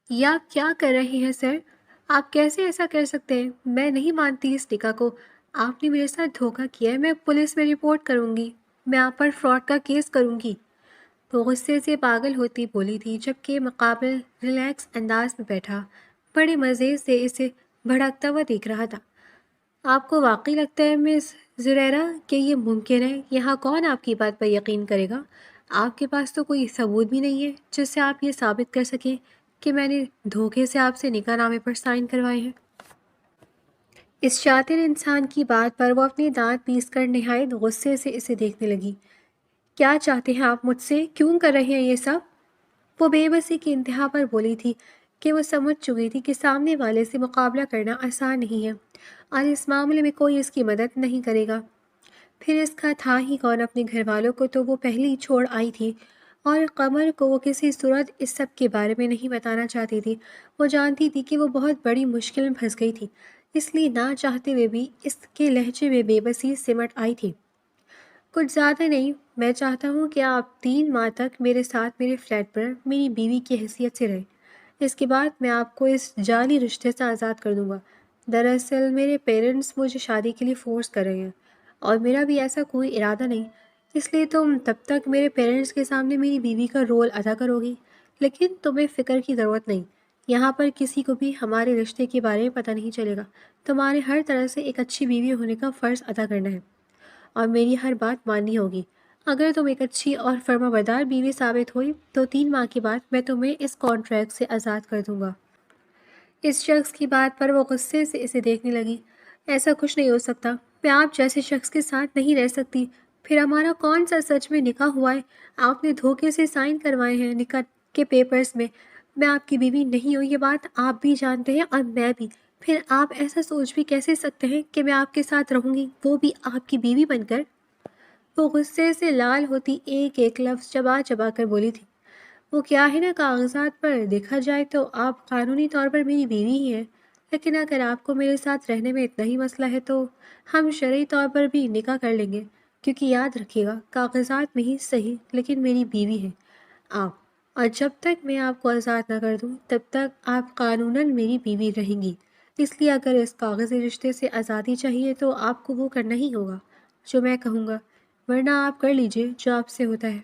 یہ آپ کیا کر رہے ہیں سر؟ آپ کیسے ایسا کر سکتے ہیں؟ میں نہیں مانتی اس نکاح کو۔ آپ نے میرے ساتھ دھوکہ کیا ہے، میں پولیس میں رپورٹ کروں گی، میں آپ پر فراڈ کا کیس کروں گی۔ وہ غصے سے پاگل ہوتی بولی تھی، جبکہ مقابل ریلیکس انداز میں بیٹھا بڑے مزے سے اسے بھڑکتا ہوا دیکھ رہا تھا۔ آپ کو واقعی لگتا ہے مس زریرا کہ یہ ممکن ہے؟ یہاں کون آپ کی بات پر یقین کرے گا؟ آپ کے پاس تو کوئی ثبوت بھی نہیں ہے جس سے آپ یہ ثابت کر سکیں کہ میں نے دھوکے سے آپ سے نکاح نامے پر سائن کروائے ہیں۔ اس شاطر انسان کی بات پر وہ اپنے دانت پیس کر نہایت غصے سے اسے دیکھنے لگی۔ کیا چاہتے ہیں آپ مجھ سے؟ کیوں کر رہے ہیں یہ سب؟ وہ بے بسی کی انتہا پر بولی تھی کہ وہ سمجھ چکی تھی کہ سامنے والے سے مقابلہ کرنا آسان نہیں ہے اور اس معاملے میں کوئی اس کی مدد نہیں کرے گا۔ پھر اس کا تھا ہی کون؟ اپنے گھر والوں کو تو وہ پہلے ہی چھوڑ آئی تھی، اور قمر کو وہ کسی صورت اس سب کے بارے میں نہیں بتانا چاہتی تھی۔ وہ جانتی تھی کہ وہ بہت بڑی مشکل میں پھنس گئی تھی، اس لیے نہ چاہتے ہوئے بھی اس کے لہجے میں بے بسی سمٹ آئی تھی۔ کچھ زیادہ نہیں، میں چاہتا ہوں کہ آپ 3 ماہ تک میرے ساتھ میرے فلیٹ پر میری بیوی کی حیثیت سے رہیں۔ اس کے بعد میں آپ کو اس جعلی رشتے سے آزاد کر دوں گا۔ دراصل میرے پیرنٹس مجھے شادی کے لیے فورس کر رہے ہیں، اور میرا بھی ایسا کوئی ارادہ نہیں، اس لیے تم تب تک میرے پیرنٹس کے سامنے میری بیوی کا رول ادا کرو گی۔ لیکن تمہیں فکر کی ضرورت نہیں، یہاں پر کسی کو بھی ہمارے رشتے کے بارے میں پتہ نہیں چلے گا۔ تمہارے ہر طرح سے ایک اچھی بیوی ہونے کا فرض ادا کرنا ہے، اور میری ہر بات ماننی ہوگی۔ اگر تم ایک اچھی اور فرما بردار بیوی ثابت ہوئی تو 3 ماہ کے بعد میں تمہیں اس کانٹریکٹ سے آزاد کر دوں گا۔ اس شخص کی بات پر وہ غصے سے اسے دیکھنے لگی۔ ایسا کچھ نہیں ہو سکتا، میں آپ جیسے شخص کے ساتھ نہیں رہ سکتی۔ پھر ہمارا کون سا سچ میں نکاح ہوا ہے؟ آپ نے دھوکے سے سائن کروائے ہیں نکاح کے پیپرز میں۔ میں آپ کی بیوی نہیں ہوں، یہ بات آپ بھی جانتے ہیں اور میں بھی۔ پھر آپ ایسا سوچ بھی کیسے سکتے ہیں کہ میں آپ کے ساتھ رہوں گی، وہ بھی آپ کی بیوی بن کر؟ وہ غصے سے لال ہوتی ایک ایک لفظ چبا چبا کر بولی تھی۔ وہ کیا ہے نا، کاغذات پر دیکھا جائے تو آپ قانونی طور پر میری بیوی ہی ہیں، لیکن اگر آپ کو میرے ساتھ رہنے میں اتنا ہی مسئلہ ہے تو ہم شرعی طور پر بھی نکاح کر لیں گے، کیونکہ یاد رکھیے گا کاغذات میں ہی صحیح لیکن میری بیوی ہیں آپ، اور جب تک میں آپ کو آزاد نہ کر دوں تب تک آپ قانوناً میری بیوی رہیں گی۔ اس لیے اگر اس کاغذی رشتے سے آزادی چاہیے تو آپ کو وہ کرنا ہی ہوگا جو میں کہوں گا، ورنہ آپ کر لیجئے جو آپ سے ہوتا ہے۔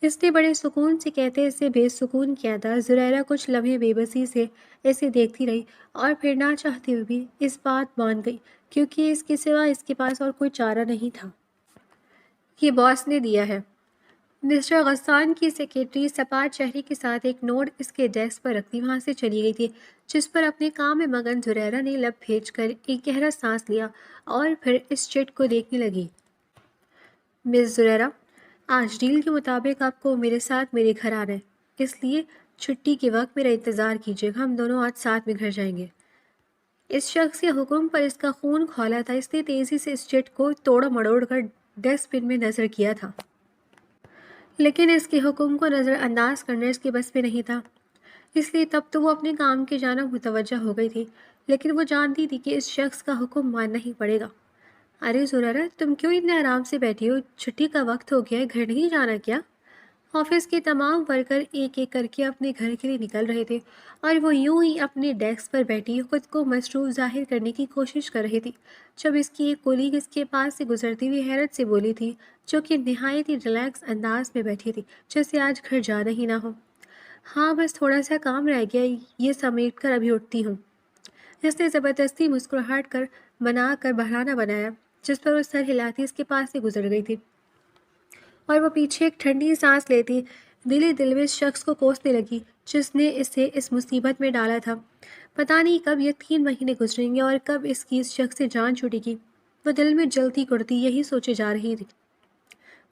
اس نے بڑے سکون سے کہتے اسے بے سکون کیا تھا۔ زریرا کچھ لمحے بے بسی سے اسے دیکھتی رہی اور پھر نہ چاہتے ہوئے بھی اس بات مان گئی، کیونکہ اس کے سوا اس کے پاس اور کوئی چارہ نہیں تھا۔ یہ باس نے دیا ہے۔ مسٹر غسان کی سیکرٹری سپاٹ چہرے کے ساتھ ایک نوٹ اس کے ڈیسک پر رکھتی وہاں سے چلی گئی تھی، جس پر اپنے کام میں مگن زریرا نے لب بھیج کر ایک گہرا سانس لیا اور پھر اس چٹ کو دیکھنے لگی۔ مس زریرا، آج ڈیل کے مطابق آپ کو میرے ساتھ میرے گھر آنا ہے، اس لیے چھٹی کے وقت میرا انتظار کیجیے گا، ہم دونوں آج ساتھ میں گھر جائیں گے۔ اس شخص کے حکم پر اس کا خون کھولا تھا، اس نے تیزی سے اس چٹ کو توڑ مڑوڑ کر ڈسٹ بن میں نظر کیا تھا، لیکن اس کے حکم کو نظر انداز کرنا اس کے بس میں نہیں تھا، اس لیے تب تو وہ اپنے کام کی جانب متوجہ ہو گئی تھی، لیکن وہ جانتی تھی کہ اس شخص کا حکم ماننا ہی پڑے گا۔ ارے زریرا، تم کیوں اتنے آرام سے بیٹھی ہو؟ چھٹی کا وقت ہو گیا ہے، گھر نہیں جانا کیا؟ آفس کے تمام ورکر ایک ایک کر کے اپنے گھر کے لیے نکل رہے تھے، اور وہ یوں ہی اپنے ڈیسک پر بیٹھی خود کو مصروف ظاہر کرنے کی کوشش کر رہی تھی، جب اس کی ایک کولیگ اس کے پاس سے گزرتی ہوئی حیرت سے بولی تھی، جو کہ نہایت ہی ریلیکس انداز میں بیٹھی تھی، جیسے آج گھر جانا ہی نہ ہو۔ ہاں، بس تھوڑا سا کام رہ گیا، یہ سمیٹ کر ابھی اٹھتی ہوں۔ اس نے زبردستی مسکراہٹ کر بنا کر بہانہ بنایا، جس پر وہ سر ہلاتی اس کے پاس سے گزر گئی تھی، اور وہ پیچھے ایک ٹھنڈی سانس لیتی دل ہی دل میں اس شخص کو کوسنے لگی جس نے اسے اس مصیبت میں ڈالا تھا۔ پتہ نہیں کب یہ 3 مہینے گزریں گے اور کب اس کی اس شخص سے جان چھوٹے گی۔ وہ دل میں جلتی کڑتی یہی سوچے جا رہی تھی۔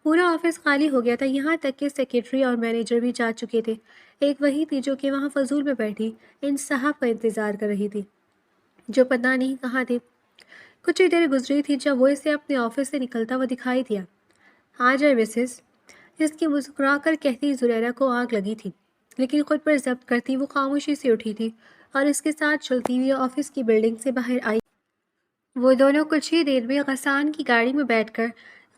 پورا آفس خالی ہو گیا تھا، یہاں تک کہ سیکرٹری اور مینیجر بھی جا چکے تھے۔ ایک وہی تھی جو کہ وہاں فضول میں بیٹھی ان صاحب کا انتظار کر رہی تھی، جو پتہ نہیں کہاں تھے۔ کچھ ہی دیر گزری تھی جب وہ اسے اپنے آفس سے نکلتا ہوا دکھائی دیا۔ آ جائے مسز، اس کی مسکرا کر کہتی زریرا کو آگ لگی تھی، لیکن خود پر ضبط کرتی وہ خاموشی سے اٹھی تھی اور اس کے ساتھ چلتی ہوئی آفس کی بلڈنگ سے باہر آئی۔ وہ دونوں کچھ ہی دیر میں غسان کی گاڑی میں بیٹھ کر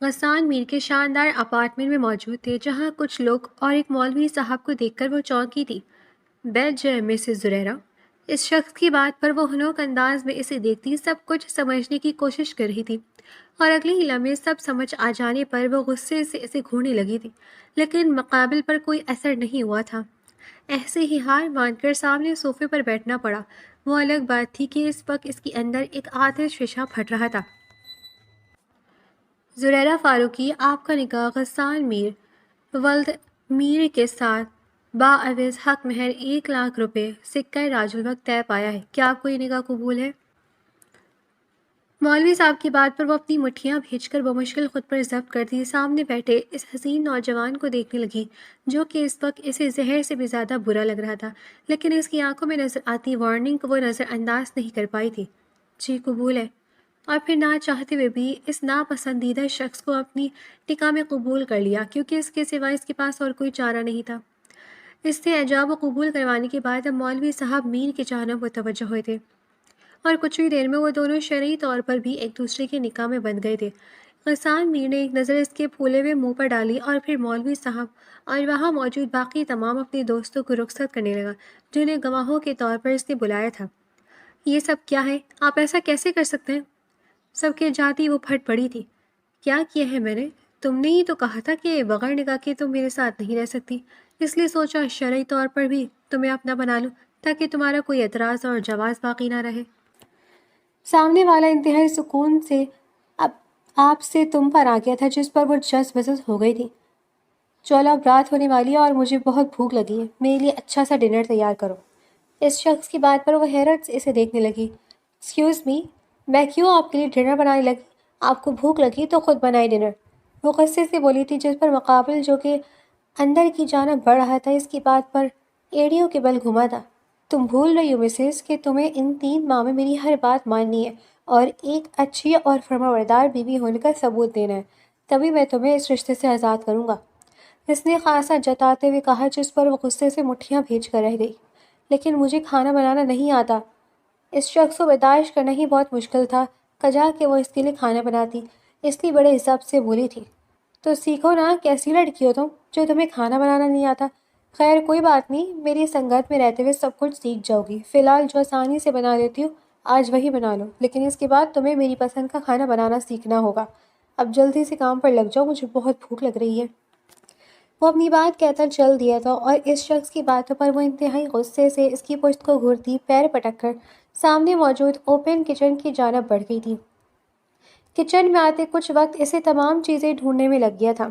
غسان میر کے شاندار اپارٹمنٹ میں موجود تھے، جہاں کچھ لوگ اور ایک مولوی صاحب کو دیکھ کر وہ چونکی تھی۔ بیٹھ جائے مسز زریرا۔ اس شخص کی بات پر وہ ہنوک انداز میں اسے دیکھتی سب کچھ سمجھنے کی کوشش کر رہی تھی، اور اگلے ہی لمحے سب سمجھ آ جانے پر وہ غصے سے اسے گھورنے لگی تھی، لیکن مقابل پر کوئی اثر نہیں ہوا تھا۔ ایسے ہی ہار مان کر سامنے صوفے پر بیٹھنا پڑا۔ وہ الگ بات تھی کہ اس وقت اس کے اندر ایک آتش فشاں پھٹ رہا تھا۔ زریرا فاروقی، آپ کا نکاح غسان میر ولد میر کے ساتھ باعوض حق مہر 1 لاکھ روپے سکہ راج الوقت طے پایا ہے۔ کیا آپ کو یہ نکاح قبول ہے؟ مولوی صاحب کی بات پر وہ اپنی مٹھیاں بھیج کر بمشکل خود پر ضبط کرتی سامنے بیٹھے اس حسین نوجوان کو دیکھنے لگی، جو کہ اس وقت اسے زہر سے بھی زیادہ برا لگ رہا تھا، لیکن اس کی آنکھوں میں نظر آتی وارننگ کو وہ نظر انداز نہیں کر پائی تھی۔ جی قبول ہے۔ اور پھر نہ چاہتے ہوئے بھی اس ناپسندیدہ شخص کو اپنی نکاح میں قبول کر لیا، کیونکہ اس کے سوا اس کے پاس اور کوئی چارہ نہیں تھا۔ اس سے اعجاب و قبول کروانے کے بعد اب مولوی صاحب میر کی جانب متوجہ ہوئے تھے، اور کچھ ہی دیر میں وہ دونوں شرعی طور پر بھی ایک دوسرے کے نکاح میں بندھ گئے تھے۔ غسان میر نے ایک نظر اس کے پھولے ہوئے منہ پر ڈالی اور پھر مولوی صاحب اور وہاں موجود باقی تمام اپنے دوستوں کو رخصت کرنے لگا، جنہیں گواہوں کے طور پر اس نے بلایا تھا۔ یہ سب کیا ہے؟ آپ ایسا کیسے کر سکتے ہیں؟ سب کے جاتی وہ پھٹ پڑی تھی۔ کیا کیا ہے میں نے؟ تم نے ہی تو کہا تھا کہ بغیر نکاح کے تم میرے ساتھ نہیں رہ سکتی، اس لیے سوچا شرعی طور پر بھی تمہیں اپنا بنا لوں، تاکہ تمہارا کوئی اعتراض اور جواز باقی نہ رہے۔ سامنے والا انتہائی سکون سے اب آپ سے تم پر آ گیا تھا، جس پر وہ جس بزز ہو گئی تھی۔ چولہ اب رات ہونے والی ہے اور مجھے بہت بھوک لگی ہے، میرے لیے اچھا سا ڈنر تیار کرو۔ اس شخص کی بات پر وہ حیرت سے اسے دیکھنے لگی۔ ایکسکیوز می، میں کیوں آپ کے لیے ڈنر بنانے لگی؟ آپ کو بھوک لگی تو خود بنائی ڈنر، وہ غصے سے بولی تھی، جس پر مقابل جو کہ اندر کی جانب بڑھ رہا تھا اس کی بات پر ایڑیوں کے بل گھما تھا۔ تم بھول رہی ہو مسز کہ تمہیں ان 3 ماہ میں میری ہر بات ماننی ہے اور ایک اچھی اور فرمانبردار بیوی ہونے کا ثبوت دینا ہے، تبھی میں تمہیں اس رشتے سے آزاد کروں گا۔ اس نے خاصا جتاتے ہوئے کہا، جس پر وہ غصے سے مٹھیاں بھیج کر رہ گئی۔ لیکن مجھے کھانا بنانا نہیں آتا۔ اس شخص کو برداشت کرنا ہی بہت مشکل تھا، کجا کہ وہ اس کے لیے کھانا بناتی، اس لیے بڑے ضبط سے بولی تھی۔ تو سیکھو نا، کیسی لڑکی ہو تم جو تمہیں کھانا بنانا نہیں آتا؟ خیر کوئی بات نہیں، میری سنگت میں رہتے ہوئے سب کچھ سیکھ جاؤ گی۔ فی الحال جو آسانی سے بنا لیتی ہوں آج وہی بنا لو، لیکن اس کے بعد تمہیں میری پسند کا کھانا بنانا سیکھنا ہوگا۔ اب جلدی سے کام پر لگ جاؤ، مجھے بہت بھوک لگ رہی ہے۔ وہ اپنی بات کہتا چل دیا تھا، اور اس شخص کی باتوں پر وہ انتہائی غصے سے اس کی پشت کو گھورتی پیر پٹک کر سامنے موجود اوپن کچن کی جانب بڑھ گئی تھی۔ کچن میں آتے کچھ وقت اسے تمام چیزیں ڈھونڈنے میں لگ گیا تھا۔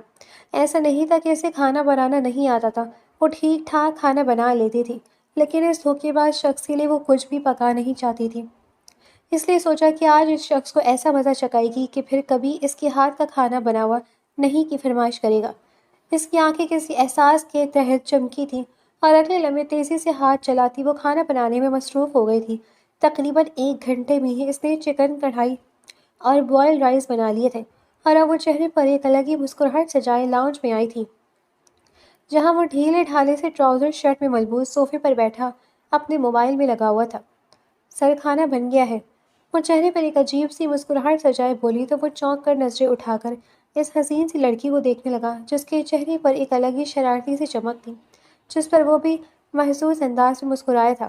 ایسا نہیں تھا کہ اسے کھانا بنانا نہیں آتا تھا، وہ ٹھیک ٹھاک کھانا بنا لیتی تھی، لیکن اس دھوکے باز شخص کے لیے وہ کچھ بھی پکا نہیں چاہتی تھی۔ اس لیے سوچا کہ آج اس شخص کو ایسا مزہ چکائے گی کہ پھر کبھی اس کے ہاتھ کا کھانا بنا ہوا نہیں کی فرمائش کرے گا۔ اس کی آنکھیں کسی احساس کے تحت چمکی تھیں، اور اگلے لمحے تیزی سے ہاتھ چلاتی وہ کھانا بنانے میں مصروف ہو گئی تھی۔ تقریباً 1 گھنٹے میں ہی اس نے چکن کڑھائی اور بوائلڈ رائس بنا لیے تھے، اور اب وہ چہرے پر ایک الگ ہی مسکراہٹ سجائے لاؤنج میں آئی تھی، جہاں وہ ڈھیلے ڈھالے سے ٹراؤزر شرٹ میں ملبوس صوفے پر بیٹھا اپنے موبائل میں لگا ہوا تھا۔ سر کھانا بن گیا ہے، وہ چہرے پر ایک عجیب سی مسکراہٹ سجائے بولی تو وہ چونک کر نظریں اٹھا کر اس حسین سی لڑکی کو دیکھنے لگا، جس کے چہرے پر ایک الگ ہی شرارتی سی چمک تھی، جس پر وہ بھی محسوس انداز میں مسکرایا تھا۔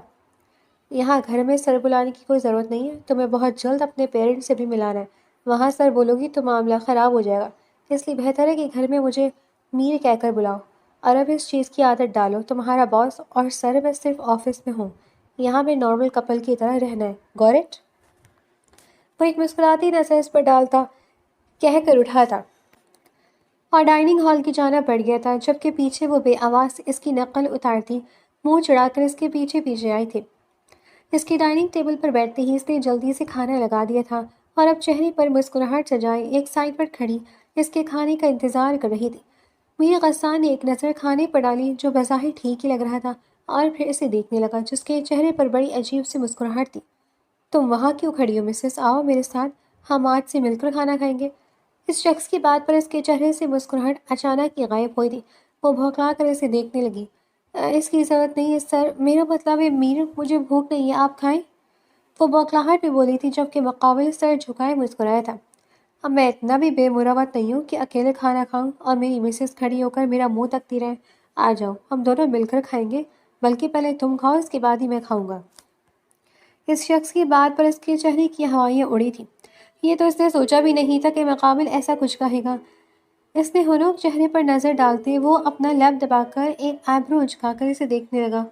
یہاں گھر میں سر بلانے کی کوئی ضرورت نہیں ہے، تمہیں بہت جلد اپنے پیرنٹس سے بھی ملانا ہے، وہاں سر بولو گی تو معاملہ خراب ہو جائے گا، اس لیے بہتر ہے کہ گھر میں مجھے میر کہہ کر بلاؤ، اور اب اس چیز کی عادت ڈالو، تمہارا باس اور سر میں صرف آفس میں ہوں، یہاں میں نارمل کپل کی طرح رہنا ہے، گوٹ اٹ؟ وہ ایک مسکراتی نظر اس پر ڈالتا کہہ کر اٹھا تھا اور ڈائننگ ہال کی جانب بڑھ گیا تھا، جبکہ پیچھے وہ بے آواز اس کی نقل اتارتی منہ چڑھا کر اس کے پیچھے پیچھے آئی تھی۔ اس کی ڈائننگ ٹیبل پر بیٹھتے ہی اس نے جلدی سے کھانا لگا دیا تھا، اور اب چہرے پر مسکراہٹ سجائے ایک سائڈ پر کھڑی اس کے کھانے کا انتظار کر رہی تھی۔ میر غسان نے ایک نظر کھانے پر ڈالی جو بظاہر ٹھیک ہی لگ رہا تھا، اور پھر اسے دیکھنے لگا، جس کے چہرے پر بڑی عجیب سی مسکراہٹ تھی۔ تم وہاں کیوں کھڑی ہو مسز؟ آؤ میرے ساتھ، ہم آج سے مل کر کھانا کھائیں گے۔ اس شخص کی بات پر اس کے چہرے سے مسکراہٹ اچانک ہی غائب ہوئی تھی۔ وہ بھونکلا کر اسے دیکھنے لگی۔ اس کی ضرورت نہیں ہے سر، میرا مطلب ہے میر، مجھے بھوک نہیں ہے، آپ کھائیں۔ وہ بوکھلاہٹ میں بولی تھی، جبکہ مقابل سر جھکائے مسکرایا تھا۔ اب میں اتنا بھی بے مروت نہیں ہوں کہ اکیلے کھانا کھاؤں اور میری مسز کھڑی ہو کر میرا منہ تکتی رہے۔ آ جاؤ، ہم دونوں مل کر کھائیں گے، بلکہ پہلے تم کھاؤ، اس کے بعد ہی میں کھاؤں گا۔ اس شخص کی بات پر اس کے چہرے کی ہوائیاں اڑی تھیں۔ یہ تو اس نے سوچا بھی نہیں تھا کہ مقابل ایسا کچھ کہے گا۔ اس نے ہنوک چہرے پر نظر ڈالتے وہ اپنا لب دبا کر ایک آئبرو اچکا کر اسے دیکھنے لگا۔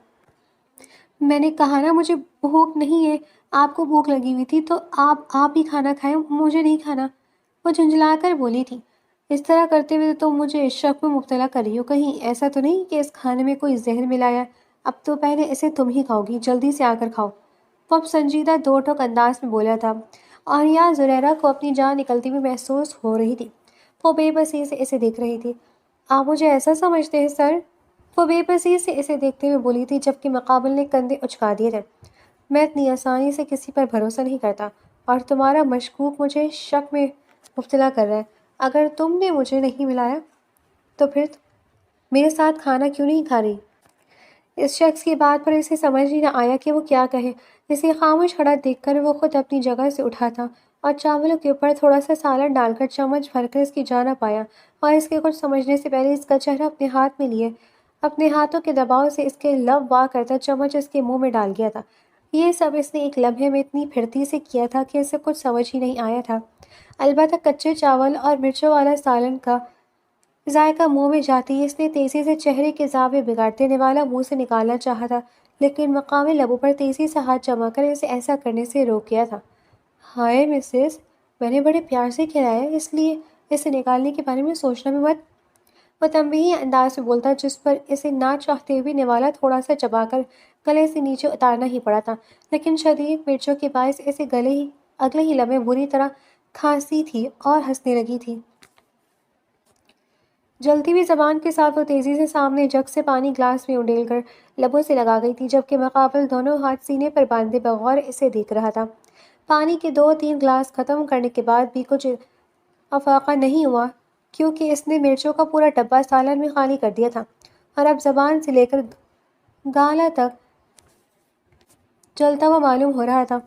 میں نے کہا نا مجھے بھوک نہیں ہے، آپ کو بھوک لگی ہوئی تھی تو آپ ہی کھانا کھائیں، مجھے نہیں کھانا، وہ جھنجھلا کر بولی تھی۔ اس طرح کرتے ہوئے تو مجھے اس شک میں مبتلا کر رہی ہو، کہیں ایسا تو نہیں کہ اس کھانے میں کوئی زہر ملایا؟ اب تو پہلے اسے تم ہی کھاؤ گی، جلدی سے آ کر کھاؤ، وہ اب سنجیدہ دو ٹوک انداز میں بولا تھا۔ اور یا زریرہ کو اپنی جان نکلتی ہوئی محسوس ہو رہی تھی۔ وہ بے بسی سے اسے دیکھ رہی تھی۔ آپ مجھے ایسا سمجھتے ہیں سر؟ وہ بے بسی سے اسے دیکھتے ہوئے بولی تھی، جبکہ مقابل نے کندھے اچکا دیے تھے۔ میں اتنی آسانی سے کسی پر بھروسہ نہیں کرتا، اور تمہارا مشکوک مجھے شک میں مبتلا کر رہا ہے۔ اگر تم نے مجھے نہیں ملایا تو پھر میرے ساتھ کھانا کیوں نہیں کھا رہی؟ اس شخص کی بات پر اسے سمجھ ہی نہ آیا کہ وہ کیا کہے۔ اسے خاموش کھڑا دیکھ کر وہ خود اپنی جگہ سے اٹھا تھا اور چاولوں کے اوپر تھوڑا سا سالن ڈال کر چمچ بھر کر اس کی جانب آیا، اور اس کے کچھ سمجھنے سے پہلے اس کا چہرہ اپنے ہاتھ میں لیے اپنے ہاتھوں کے دباؤ سے اس کے لب وا کرتا چمچ اس کے منہ میں ڈال گیا تھا۔ یہ سب اس نے ایک لمحے میں اتنی پھرتی سے کیا تھا کہ اسے کچھ سمجھ ہی نہیں آیا تھا۔ البتہ کچے چاول اور مرچوں والا سالن کا ذائقہ منہ میں جاتے ہی اس نے تیزی سے چہرے کے زاویے بگاڑتے نوالا منہ سے نکالنا چاہا تھا، لیکن مقامی لبوں پر تیزی سے ہاتھ جما کر اسے ایسا کرنے سے روک گیا تھا۔ ہائے مسز، میں نے بڑے پیار سے کھلایا، اس لیے اسے نکالنے کے بارے میں سوچنا بھی مت، وہ تنبیہی انداز میں بولتا، جس پر اسے نہ چاہتے ہوئے نوالا تھوڑا سا چبا کر گلے سے نیچے اتارنا ہی پڑا تھا، لیکن شدید مرچوں کے باعث اسے اگلے ہی لمحے بری طرح کھانسی تھی اور ہنسنے لگی تھی۔ جلتی ہوئی زبان کے ساتھ وہ تیزی سے سامنے جگ سے پانی گلاس میں انڈیل کر لبوں سے لگا گئی تھی، جبکہ مقابل دونوں ہاتھ سینے پر باندھے بغور اسے دیکھ رہا تھا۔ پانی کے 2-3 گلاس ختم کرنے کے بعد بھی کچھ افاقہ نہیں ہوا، کیونکہ اس نے مرچوں کا پورا ڈبہ سالن میں خالی کر دیا تھا، اور اب زبان سے لے کر گالا تک جلتا ہوا معلوم ہو رہا تھا۔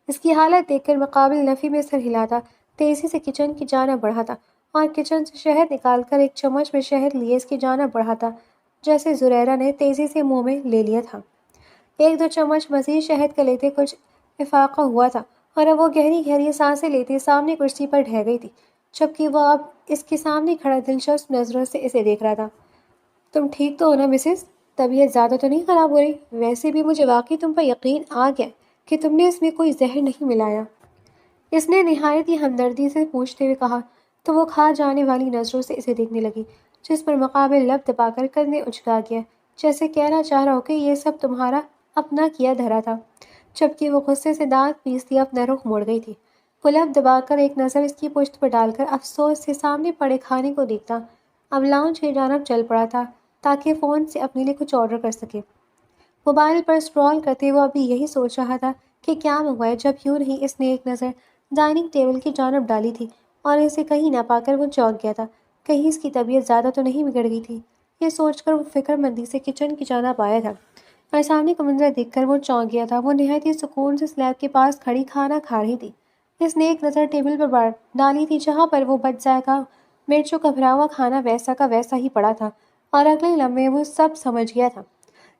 اس کی حالت دیکھ کر مقابل نفی میں سر ہلاتا تیزی سے کچن کی جانب بڑھا تھا، اور کچن سے شہد نکال کر ایک چمچ میں شہد لیے اس کی جانب بڑھا تھا، جیسے زریرہ نے تیزی سے منہ میں لے لیا تھا۔ 1-2 چمچ مزید شہد کا لیتے کچھ افاقہ ہوا تھا، اور اب وہ گہری گہری سانسیں لیتے سامنے کرسی پر ڈھہ گئی تھی، جبکہ وہ اب اس کے سامنے کھڑا دلچسپ نظروں سے اسے دیکھ رہا تھا۔ تم ٹھیک تو ہو نا مسز؟ طبیعت زیادہ تو نہیں خراب ہو رہی؟ ویسے بھی مجھے واقعی تم پر یقین آ گیا کہ تم نے اس میں کوئی زہر نہیں ملایا، اس نے نہایت ہی ہمدردی سے پوچھتے ہوئے کہا، تو وہ کھا جانے والی نظروں سے اسے دیکھنے لگی، جس پر مقابل لب دبا کر کندھے اچکا گیا، جیسے کہنا چاہ رہا ہو کہ یہ سب تمہارا اپنا کیا دھرا تھا، جبکہ وہ غصے سے دانت پیستی اپنا رخ موڑ گئی تھی۔ وہ لب دبا کر ایک نظر اس کی پشت پر ڈال کر افسوس سے سامنے پڑے کھانے کو دیکھتا اب لاؤنج کی جانب چل پڑا تھا تاکہ فون سے اپنے لیے کچھ آرڈر کر سکے۔ موبائل پر اسکرول کرتے وہ ابھی یہی سوچ رہا تھا کہ کیا منگوائے، جب یوں نہیں اس نے ایک نظر ڈائننگ ٹیبل کی جانب ڈالی تھی، اور اسے کہیں نہ پا کر وہ چونک گیا تھا، کہیں اس کی طبیعت زیادہ تو نہیں بگڑ گئی تھی۔ یہ سوچ کر وہ فکر مندی سے کچن کی جانب آیا تھا، اور سامنے کا منظر دیکھ کر وہ چونک گیا تھا۔ وہ نہایت ہی سکون سے سلیب کے پاس کھڑی کھانا کھا رہی تھی۔ اس نے ایک نظر ٹیبل پر ڈالی تھی، جہاں پر وہ بد ذائقہ مرچوں کا بھرا ہوا کھانا ویسا کا ویسا ہی پڑا تھا، اور اگلے لمحے وہ سب سمجھ گیا تھا۔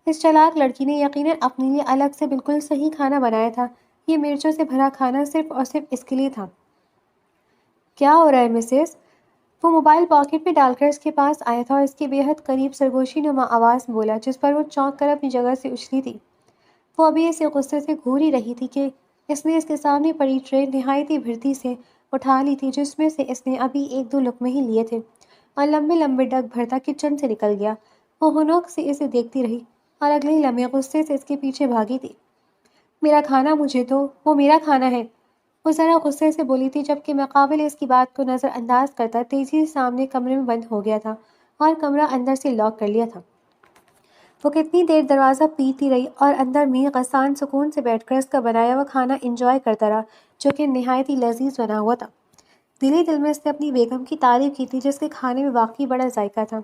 اس چالاک لڑکی نے یقیناً اپنے لیے الگ سے بالکل صحیح کھانا بنایا تھا۔ یہ مرچوں سے بھرا کھانا صرف اور صرف اس کے لیے تھا۔ کیا ہو رہا ہے مسز؟ وہ موبائل پاکٹ میں ڈال کر اس کے پاس آیا تھا اور اس کے بے حد قریب سرگوشی نما آواز میں بولا، جس پر وہ چونک کر اپنی جگہ سے اچھلی تھی۔ وہ ابھی اسے غصے سے گھور ہی رہی تھی کہ اس نے اس کے سامنے پڑی ٹرے نہایت ہی بھرتی سے اٹھا لی تھی، جس میں سے اس نے ابھی 1-2 لقمے ہی لیے تھے، اور لمبے لمبے ڈگ بھرتا کچن سے نکل گیا۔ وہ ہنوک سے اسے دیکھتی رہی، اور اگلے ہی لمحے غصے سے اس کے پیچھے بھاگی تھی۔ میرا کھانا مجھے دو، وہ میرا کھانا ہے، وہ ذرا غصے سے بولی تھی، جبکہ مقابل اس کی بات کو نظر انداز کرتا تیزی سے سامنے کمرے میں بند ہو گیا تھا اور کمرہ اندر سے لاک کر لیا تھا۔ وہ کتنی دیر دروازہ پیٹتی رہی اور اندر میر غسان سکون سے بیٹھ کر اس کا بنایا ہوا کھانا انجوائے کرتا رہا، جو کہ نہایت ہی لذیذ بنا ہوا تھا۔ دل ہی دل میں اس نے اپنی بیگم کی تعریف کی تھی، جس کے کھانے میں واقعی بڑا ذائقہ تھا۔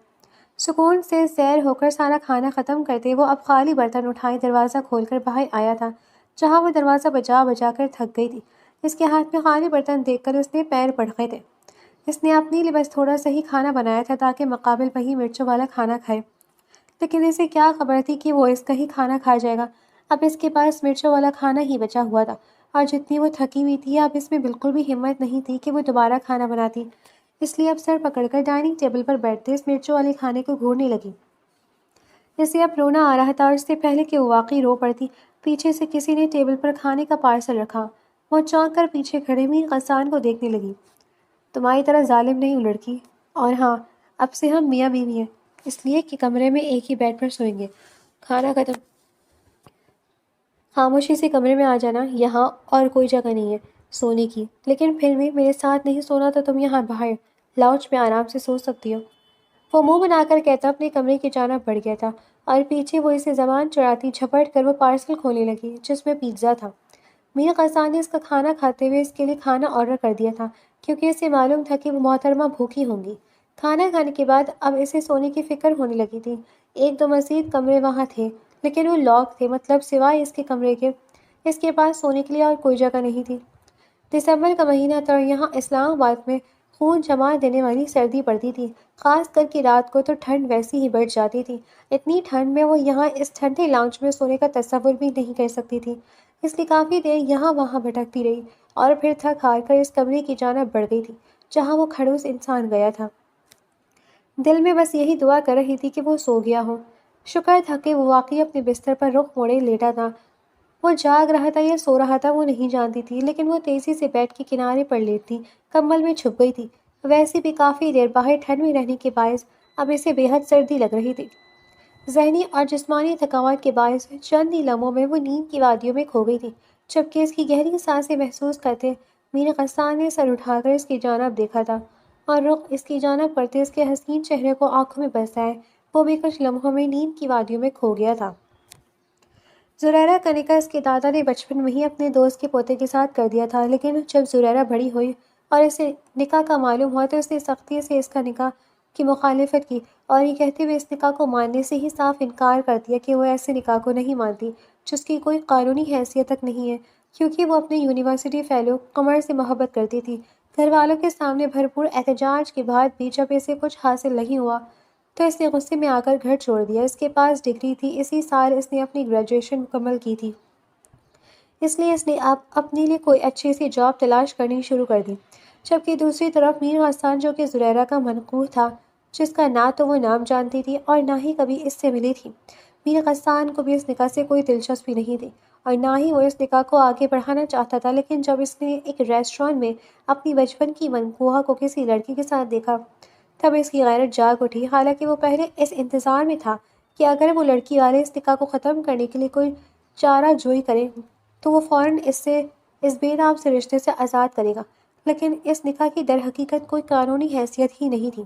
سکون سے سیر ہو کر سارا کھانا ختم کرتے وہ اب خالی برتن اٹھائے دروازہ کھول کر باہر آیا تھا، جہاں وہ دروازہ بجا بجا کر تھک گئی تھی۔ اس کے ہاتھ میں خالی برتن دیکھ کر اس نے پیر پڑھے تھے۔ اس نے اپنے لیے بس تھوڑا سا ہی کھانا بنایا تھا تاکہ مقابل وہی مرچوں والا کھانا کھائے، لیکن اسے کیا خبر تھی کہ وہ اس کا ہی کھانا کھا جائے گا۔ اب اس کے پاس مرچوں والا کھانا ہی بچا ہوا تھا، اور جتنی وہ تھکی ہوئی تھی اب اس میں بالکل بھی ہمت نہیں تھی کہ وہ دوبارہ کھانا بناتی، اس لیے اب سر پکڑ کر ڈائننگ ٹیبل پر بیٹھتے اس مرچوں والے کھانے کو گھورنے لگی۔ اسے اب رونا آ رہا تھا، اور اس سے پہلے کہ وہ واقعی رو پڑتی، پیچھے سے کسی نے ٹیبل پر کھانے کا پارسل رکھا۔ وہ چونک کر پیچھے کھڑے میر غسان کو دیکھنے لگی۔ تمہاری طرح ظالم نہیں ہوں لڑکی، اور ہاں، اب سے ہم میاں بیوی ہیں، اس لیے کہ کمرے میں ایک ہی بیڈ پر سوئیں گے۔ کھانا ختم، خاموشی سے کمرے میں آ جانا، یہاں اور کوئی جگہ نہیں ہے سونے کی، لیکن پھر بھی میرے ساتھ نہیں سونا تو تم یہاں باہر لاؤنج میں آرام سے سو سکتی ہو۔ وہ منہ بنا کر کہتا اپنے کمرے کی جانب بڑھ گیا تھا، اور پیچھے وہ اسے زبان چڑھاتی جھپٹ کر وہ پارسل کھولنے لگی جس میں پیزا تھا۔ میر غسان نے اس کا کھانا کھاتے ہوئے اس کے لیے کھانا آرڈر کر دیا تھا، کیونکہ اسے معلوم تھا کہ وہ محترمہ بھوکی ہوں گی۔ کھانا کھانے کے بعد اب اسے سونے کی فکر ہونے لگی تھی۔ ایک دو مزید کمرے وہاں تھے، لیکن وہ لاک تھے، مطلب سوائے اس کے کمرے کے اس کے پاس سونے کے لیے اور کوئی جگہ نہیں تھی۔ دسمبر کا مہینہ تھا، اور یہاں اسلام آباد میں خون جما دینے والی سردی پڑتی تھی، خاص کر کے رات کو تو ٹھنڈ ویسی ہی بڑھ جاتی تھی۔ اتنی ٹھنڈ میں وہ یہاں اس ٹھنڈے لاؤنج میں سونے کا تصور بھی نہیں کر سکتی تھی، اس لیے کافی دیر یہاں وہاں بھٹکتی رہی، اور پھر تھک ہار کر اس کمرے کی جانب بڑھ گئی تھی جہاں وہ کھڑوس انسان گیا تھا۔ دل میں بس یہی دعا کر رہی تھی کہ وہ سو گیا ہو۔ شکر تھا کہ وہ واقعی اپنے بستر پر رخ موڑے لیٹا تھا۔ وہ جاگ رہا تھا یا سو رہا تھا وہ نہیں جانتی تھی، لیکن وہ تیزی سے بیڈ کے کنارے پر لیٹتی کمبل میں چھپ گئی تھی۔ ویسے بھی کافی دیر باہر ٹھنڈ میں رہنے کے باعث اب اسے بے حد سردی لگ رہی تھی۔ ذہنی اور جسمانی تھکاوٹ کے باعث چند ہی لمحوں میں وہ نیند کی وادیوں میں کھو گئی تھی، جبکہ اس کی گہری سانسیں محسوس کرتے میر غسان نے سر اٹھا کر اس کی جانب دیکھا تھا، اور رخ اس کی جانب کرتے اس کے حسین چہرے کو آنکھوں میں بسائے وہ بھی کچھ لمحوں میں نیند کی وادیوں میں کھو گیا تھا۔ زریرہ کا نکاح اس کے دادا نے بچپن میں ہی اپنے دوست کے پوتے کے ساتھ کر دیا تھا، لیکن جب زریرہ بڑی ہوئی اور اسے نکاح کا معلوم ہوا تو اس نے سختی سے اس کا نکاح کی مخالفت کی، اور یہ کہتے ہوئے اس نکاح کو ماننے سے ہی صاف انکار کر دیا کہ وہ ایسے نکاح کو نہیں مانتی جس کی کوئی قانونی حیثیت تک نہیں ہے، کیونکہ وہ اپنے یونیورسٹی فیلو قمر سے محبت کرتی تھی۔ گھر والوں کے سامنے بھرپور احتجاج کے بعد بھی جب اسے کچھ حاصل نہیں ہوا تو اس نے غصے میں آ کر گھر چھوڑ دیا۔ اس کے پاس ڈگری تھی، اسی سال اس نے اپنی گریجویشن مکمل کی تھی، اس لیے اس نے اب اپنے لیے کوئی اچھی سی جاب تلاش کرنی شروع کر دی۔ جبکہ دوسری طرف میر غسان، جو کہ زریرہ کا منقوہ تھا، جس کا نہ تو وہ نام جانتی تھی اور نہ ہی کبھی اس سے ملی تھی، میر غسان کو بھی اس نکاح سے کوئی دلچسپی نہیں تھی، اور نہ ہی وہ اس نکاح کو آگے بڑھانا چاہتا تھا۔ لیکن جب اس نے ایک ریسٹورانٹ میں اپنی بچپن کی منقوہ کو کسی لڑکی کے ساتھ دیکھا تب اس کی غیرت جاگ اٹھی، حالانکہ وہ پہلے اس انتظار میں تھا کہ اگر وہ لڑکی والے اس نکاح کو ختم کرنے کے لیے کوئی چارہ جوئی کرے تو وہ فوراً اس بے نام سے رشتے سے آزاد کرے گا، لیکن اس نکاح کی در حقیقت کوئی قانونی حیثیت ہی نہیں تھی،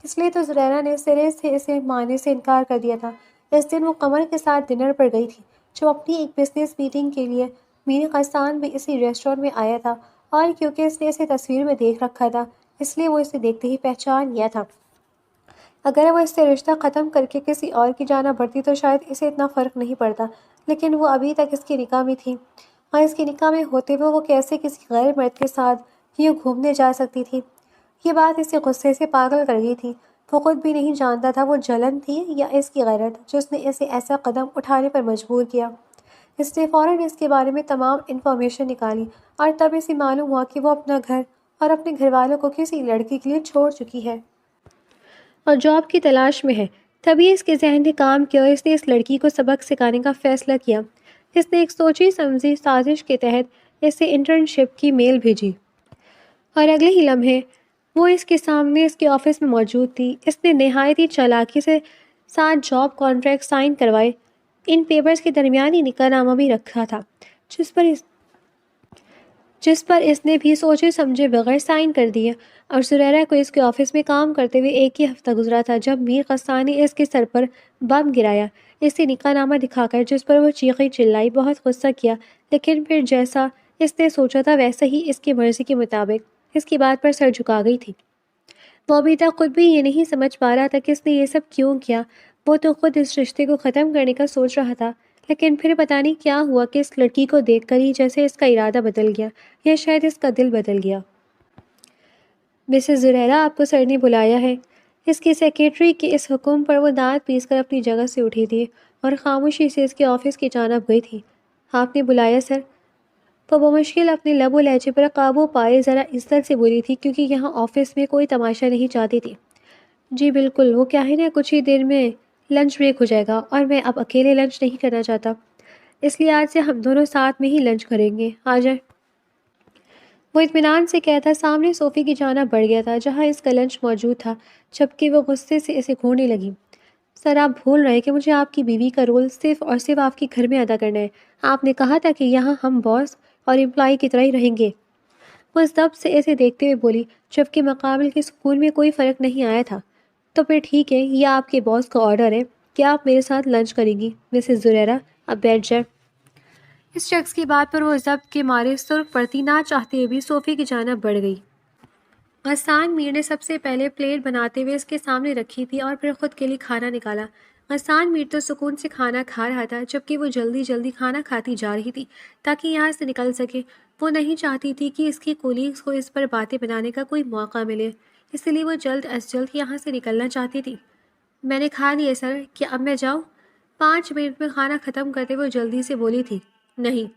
اس لیے تو زریرہ نے سرے سے اسے ماننے سے انکار کر دیا تھا۔ اس دن وہ قمر کے ساتھ ڈنر پر گئی تھی، جو اپنی ایک بزنس میٹنگ کے لیے میر غسان بھی اسی ریسٹورانٹ میں آیا تھا، اور کیونکہ اس نے اسے تصویر میں دیکھ رکھا تھا اس لیے وہ اسے دیکھتے ہی پہچان لیا تھا۔ اگر وہ اس سے رشتہ ختم کر کے کسی اور کی جانب بڑھتی تو شاید اسے اتنا فرق نہیں پڑتا، لیکن وہ ابھی تک اس کے نکاح میں تھی، اور اس کے نکاح میں ہوتے ہوئے وہ کیسے کسی غیر مرد کے ساتھ یوں گھومنے جا سکتی تھی؟ یہ بات اسے غصے سے پاگل کر گئی تھی۔ وہ خود بھی نہیں جانتا تھا وہ جلن تھی یا اس کی غیرت جس نے اسے ایسا قدم اٹھانے پر مجبور کیا۔ اس نے فوراً اس کے بارے میں تمام انفارمیشن نکالی، اور تب اسے معلوم ہوا کہ وہ اپنا گھر اور اپنے گھر والوں کو کسی لڑکی کے لیے چھوڑ چکی ہے اور جاب کی تلاش میں ہے۔ تبھی اس کے ذہن نے کام کیا اور اس نے اس لڑکی کو سبق سکھانے کا فیصلہ کیا۔ اس نے ایک سوچی سمجھی سازش کے تحت اسے انٹرنشپ کی میل بھیجی، اور اگلے ہی لمحے وہ اس کے سامنے اس کے آفس میں موجود تھی۔ اس نے نہایت ہی چالاکی سے 7 جاب کانٹریکٹ سائن کروائے۔ ان پیپرز کے درمیان ہی نکاح نامہ بھی رکھا تھا، جس پر اس نے بھی سوچے سمجھے بغیر سائن کر دیے، اور زریرہ کو اس کے آفس میں کام کرتے ہوئے ایک ہی ہفتہ گزرا تھا جب میر غسان نے اس کے سر پر بم گرایا، اسے نکاح نامہ دکھا کر، جس پر وہ چیخی چلائی، بہت غصہ کیا، لیکن پھر جیسا اس نے سوچا تھا ویسا ہی اس کی مرضی کے مطابق اس کی بات پر سر جھکا گئی تھی۔ وہ ابھی تک خود بھی یہ نہیں سمجھ پا رہا تھا کہ اس نے یہ سب کیوں کیا۔ وہ تو خود اس رشتے کو ختم کرنے کا سوچ رہا تھا، لیکن پھر پتہ نہیں کیا ہوا کہ اس لڑکی کو دیکھ کر ہی جیسے اس کا ارادہ بدل گیا، یا شاید اس کا دل بدل گیا۔ مسز زریرہ، آپ کو سر نے بلایا ہے۔ اس کی سیکریٹری کے اس حکم پر وہ دانت پیس کر اپنی جگہ سے اٹھی تھی اور خاموشی سے اس کے آفس کی جانب گئی تھی۔ آپ نے بلایا سر؟ وہ بمشکل اپنے لب و لہجے پر قابو پائے ذرا عزت سے بولی تھی کیونکہ یہاں آفس میں کوئی تماشا نہیں چاہتی تھی۔ جی بالکل، وہ کیا ہے نا کچھ ہی دیر میں لنچ بریک ہو جائے گا اور میں اب اکیلے لنچ نہیں کرنا چاہتا، اس لیے آج سے ہم دونوں ساتھ میں ہی لنچ کریں گے، آ جائیں۔ وہ اطمینان سے کہتا سامنے صوفی کی جانب بڑھ گیا تھا جہاں اس کا لنچ موجود تھا، جبکہ وہ غصے سے اسے گھورنے لگی۔ سر آپ بھول رہے کہ مجھے آپ کی بیوی کا رول صرف اور صرف آپ کے گھر میں ادا کرنا ہے۔ آپ نے کہا تھا کہ یہاں ہم باس اور امپلائی کی طرح ہی رہیں گے۔ وہ اس ضبط سے اسے دیکھتے ہوئے بولی جبکہ مقابل کے سکون میں کوئی فرق نہیں آیا تھا۔ تو پھر ٹھیک ہے، یہ آپ کے باس کا آرڈر ہے کہ آپ میرے ساتھ لنچ کریں گی مسز زریرہ، اب بیٹھ جائیں۔ اس شخص کی بات پر وہ ضبط کے مارے سرخ پڑتی نہ چاہتے ہوئے بھی صوفی کی جانب بڑھ گئی۔ غسان میر نے سب سے پہلے پلیٹ بناتے ہوئے اس کے سامنے رکھی تھی اور پھر خود کے لیے کھانا نکالا۔ غسان میر تو سکون سے کھانا کھا رہا تھا جبکہ وہ جلدی جلدی کھانا کھاتی جا رہی تھی تاکہ یہاں سے نکل سکے۔ وہ نہیں چاہتی تھی کہ اس کی کولیگز کو اس پر باتیں بنانے کا کوئی موقع ملے، اس لیے وہ جلد از جلد یہاں سے نکلنا چاہتی تھی۔ میں نے کھا لیے سر، کیا اب میں جاؤں؟ 5 منٹ میں کھانا ختم کرتے وہ جلدی سے بولی تھی۔ نہیں۔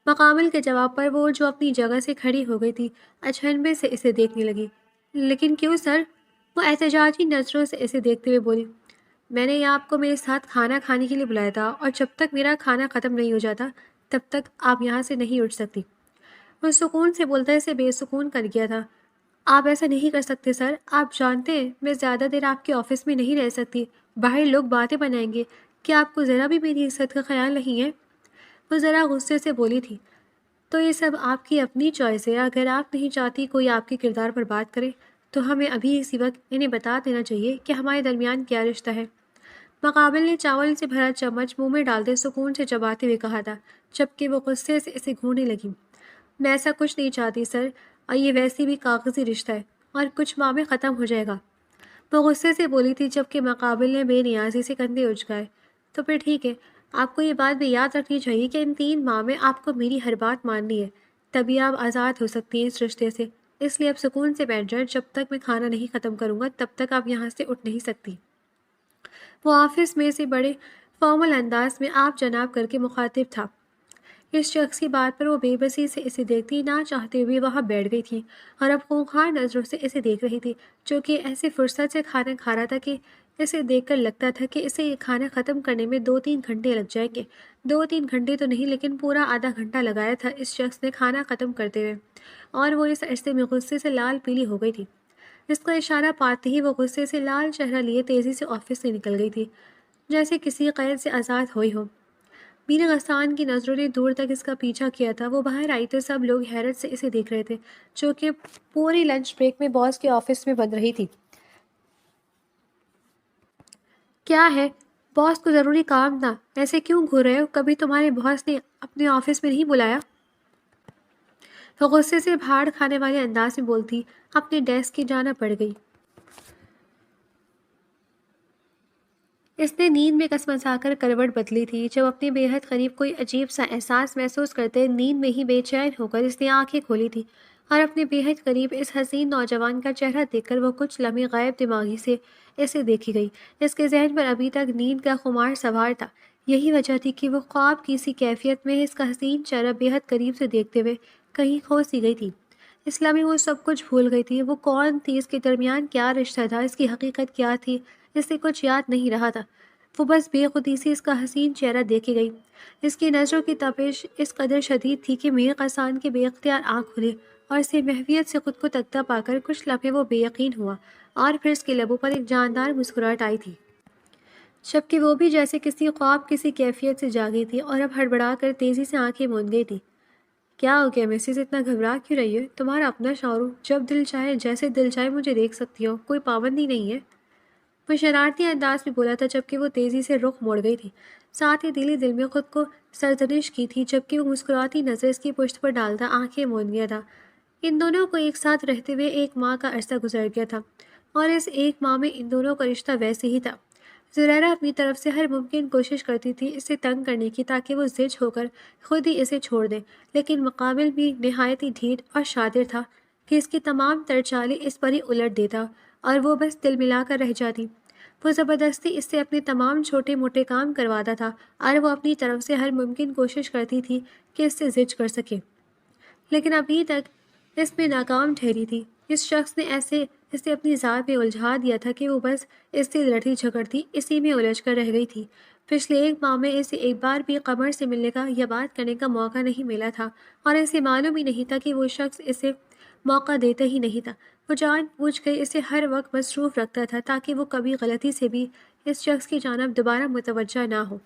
مقابل کے جواب پر وہ جو اپنی جگہ سے کھڑی ہو گئی تھی اچنبھے سے اسے دیکھنے لگی۔ لیکن کیوں سر؟ وہ احتجاجی نظروں سے اسے دیکھتے ہوئے بولی۔ میں نے آپ کو میرے ساتھ کھانا کھانے کے لیے بلایا تھا اور جب تک میرا کھانا ختم نہیں ہو جاتا تب تک آپ یہاں سے نہیں اٹھ سکتی۔ وہ سکون سے بولتا اسے بے سکون کر گیا تھا۔ آپ ایسا نہیں کر سکتے سر، آپ جانتے ہیں میں زیادہ دیر آپ کے آفس میں نہیں رہ سکتی، باہر لوگ باتیں بنائیں گے، کیا آپ کو ذرا بھی میری عزت کا خیال نہیں ہے؟ وہ ذرا غصے سے بولی تھی۔ تو یہ سب آپ کی اپنی چوائس ہے، اگر آپ نہیں چاہتی کوئی آپ کے کردار پر بات کرے تو ہمیں ابھی اسی وقت انہیں بتا دینا چاہیے کہ ہمارے درمیان کیا رشتہ ہے۔ مقابل نے چاول سے بھرا چمچ منہ میں ڈالتے سکون سے چباتے ہوئے کہا تھا جبکہ وہ غصے سے اسے گھورنے لگی۔ میں ایسا کچھ نہیں چاہتی سر، اور یہ ویسے بھی کاغذی رشتہ ہے اور کچھ ماہ میں ختم ہو جائے گا۔ وہ غصے سے بولی تھی جبکہ مقابل نے بے نیازی سے کندھے اچکائے۔ تو پھر ٹھیک ہے، آپ کو یہ بات بھی یاد رکھنی چاہیے کہ ان 3 ماہ میں آپ کو میری ہر بات ماننی ہے، تبھی آپ آزاد ہو سکتی ہیں اس رشتے سے، اس لیے اب سکون سے بیٹھ جائیں، جب تک میں کھانا نہیں ختم کروں گا تب تک آپ یہاں سے اٹھ نہیں سکتی۔ وہ آفس میں سے بڑے فارمل انداز میں آپ جناب کر کے مخاطب تھا۔ اس شخص کی بات پر وہ بے بسی سے اسے دیکھتی نہ چاہتے ہوئے وہاں بیٹھ گئی تھی اور اب خونخوار نظروں سے اسے دیکھ رہی تھی جو کہ ایسی فرصت سے کھانا کھا رہا تھا کہ اسے دیکھ کر لگتا تھا کہ اسے یہ کھانا ختم کرنے میں 2-3 گھنٹے لگ جائیں گے۔ 2-3 گھنٹے تو نہیں لیکن پورا آدھا گھنٹہ لگایا تھا اس شخص نے کھانا ختم کرتے ہوئے، اور وہ اس عرصے میں غصے سے لال پیلی ہو گئی تھی۔ اس کا اشارہ پاتے ہی وہ غصے سے لال چہرہ لیے تیزی سے آفس سے نکل گئی تھی جیسے کسی قید سے آزاد ہوئی ہو۔ میر غسان کی نظروں نے دور تک اس کا پیچھا کیا تھا۔ وہ باہر آئی تو سب لوگ حیرت سے اسے دیکھ رہے تھے جو کہ پوری لنچ بریک میں باس کے آفس میں بند رہی تھی۔ کیا ہے باس کو ضروری کام تھا، ایسے کیوں گھور رہے ہو؟ کبھی تمہارے باس نے اپنے آفس میں نہیں بلایا؟ وہ غصے سے بھاڑ کھانے والے انداز میں بولتی اپنے ڈیسک کی جانب بڑھ گئی۔ اس نے نیند میں کسمسا کر کروٹ بدلی تھی جب اپنے بے حد قریب کوئی عجیب سا احساس محسوس کرتے نیند میں ہی بے چین ہو کر اس نے آنکھیں کھولی تھی اور اپنے بے حد قریب اس حسین نوجوان کا چہرہ دیکھ کر وہ کچھ لمحے غائب دماغی سے اسے دیکھی گئی۔ اس کے ذہن پر ابھی تک نیند کا خمار سوار تھا، یہی وجہ تھی کہ وہ خواب کی سی کیفیت میں اس کا حسین چہرہ بے حد قریب سے دیکھتے ہوئے کہیں کھو سی گئی تھی۔ اس لمحے وہ سب کچھ بھول گئی تھی، وہ کون تھی، اس کے درمیان کیا رشتہ تھا، اس کی حقیقت کیا تھی، اسے کچھ یاد نہیں رہا تھا۔ وہ بس بے خودی سے اس کا حسین چہرہ دیکھے گئی۔ اس کی نظروں کی تپش اس قدر شدید تھی کہ میر غسان کے بے اختیار آنکھ کھلے اور اسے محویت سے خود کو تکتا پا کر کچھ لمحے وہ بے یقین ہوا اور پھر اس کے لبوں پر ایک جاندار مسکراہٹ آئی تھی، جبکہ وہ بھی جیسے کسی خواب کسی کیفیت سے جاگی تھی اور اب ہڑبڑا کر تیزی سے آنکھیں موند گئی تھی۔ کیا ہو گیا مسز، اتنا گھبرا کیوں رہی ہے؟ تمہارا اپنا شوہر ہوں، جب دل چاہے جیسے دل چاہے مجھے دیکھ سکتی ہو، کوئی پابندی نہیں ہے۔ وہ شرارتی انداز میں بولا تھا جبکہ وہ تیزی سے رخ موڑ گئی تھی، ساتھ ہی دلی دل میں خود کو سرزنش کی تھی جبکہ وہ مسکراتی نظر اس کی پشت پر ڈالتا آنکھیں موند گیا تھا۔ ان دونوں کو ایک ساتھ رہتے ہوئے 1 ماہ کا عرصہ گزر گیا تھا اور اس 1 ماہ میں ان دونوں کا رشتہ ویسے ہی تھا۔ زریرہ اپنی طرف سے ہر ممکن کوشش کرتی تھی اسے تنگ کرنے کی تاکہ وہ زج ہو کر خود ہی اسے چھوڑ دے، لیکن مقابل بھی نہایت ہی ڈھیٹ اور شاطر تھا کہ اس کی تمام تر چالیں اس پر ہی الٹ دیتا اور وہ بس دل ملا کر رہ جاتی۔ وہ زبردستی اس سے اپنے تمام چھوٹے موٹے کام کرواتا تھا اور وہ اپنی طرف سے ہر ممکن کوشش کرتی تھی کہ اس سے ضد کر سکے، لیکن ابھی تک اس میں ناکام ٹھہری تھی۔ اس شخص نے اسے اپنی ذات میں الجھا دیا تھا کہ وہ بس اس سے لڑتی جھگڑتی اسی میں الجھ کر رہ گئی تھی۔ پچھلے 1 ماہ میں اسے ایک بار بھی قمر سے ملنے کا یا بات کرنے کا موقع نہیں ملا تھا، اور اسے معلوم ہی نہیں تھا کہ وہ شخص اسے موقع دیتا ہی نہیں تھا۔ وہ جان بوجھ کر اسے ہر وقت مصروف رکھتا تھا تاکہ وہ کبھی غلطی سے بھی اس شخص کی جانب دوبارہ متوجہ نہ ہو۔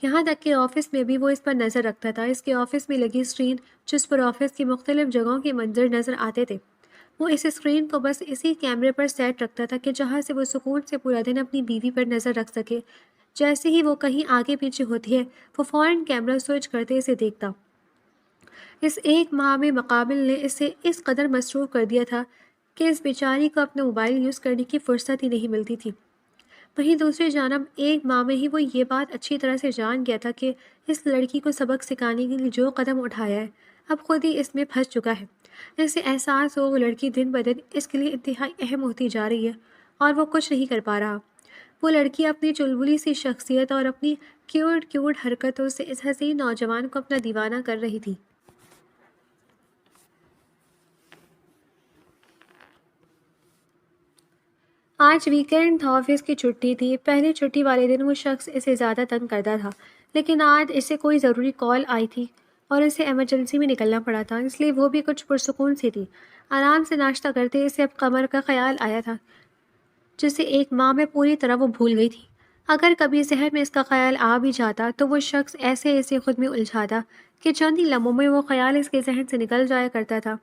یہاں تک کہ آفس میں بھی وہ اس پر نظر رکھتا تھا۔ اس کے آفس میں لگی اسکرین جس پر آفس کی مختلف جگہوں کے منظر نظر آتے تھے، وہ اس اسکرین کو بس اسی کیمرے پر سیٹ رکھتا تھا کہ جہاں سے وہ سکون سے پورا دن اپنی بیوی پر نظر رکھ سکے۔ جیسے ہی وہ کہیں آگے پیچھے ہوتی ہے، وہ فوراً کیمرہ سوئچ کرتے اسے دیکھتا۔ اس 1 ماہ میں مقابل نے اسے اس قدر مصروف کر دیا تھا کہ اس بیچاری کو اپنا موبائل یوز کرنے کی فرصت ہی نہیں ملتی تھی۔ وہیں دوسری جانب 1 ماہ میں ہی وہ یہ بات اچھی طرح سے جان گیا تھا کہ اس لڑکی کو سبق سکھانے کے لیے جو قدم اٹھایا ہے، اب خود ہی اس میں پھنس چکا ہے۔ اسے احساس ہو وہ لڑکی دن بدن اس کے لیے انتہائی اہم ہوتی جا رہی ہے اور وہ کچھ نہیں کر پا رہا۔ وہ لڑکی اپنی چلبلی سی شخصیت اور اپنی کیوٹ کیوٹ حرکتوں سے اس حسین نوجوان کو اپنا دیوانہ کر رہی تھی۔ آج ویکینڈ تھا، آفس کی چھٹی تھی۔ پہلے چھٹی والے دن وہ شخص اسے زیادہ تنگ کرتا تھا، لیکن آج اسے کوئی ضروری کال آئی تھی اور اسے ایمرجنسی میں نکلنا پڑا تھا، اس لیے وہ بھی کچھ پرسکون سی تھی۔ آرام سے ناشتہ کرتے اسے اب قمر کا خیال آیا تھا، جسے 1 ماہ میں پوری طرح وہ بھول گئی تھی۔ اگر کبھی ذہن میں اس کا خیال آ بھی جاتا تو وہ شخص ایسے اسے خود میں الجھاتا کہ چند ہی لمحوں میں وہ خیال اس کے ذہن سے نکل جایا کرتا تھا۔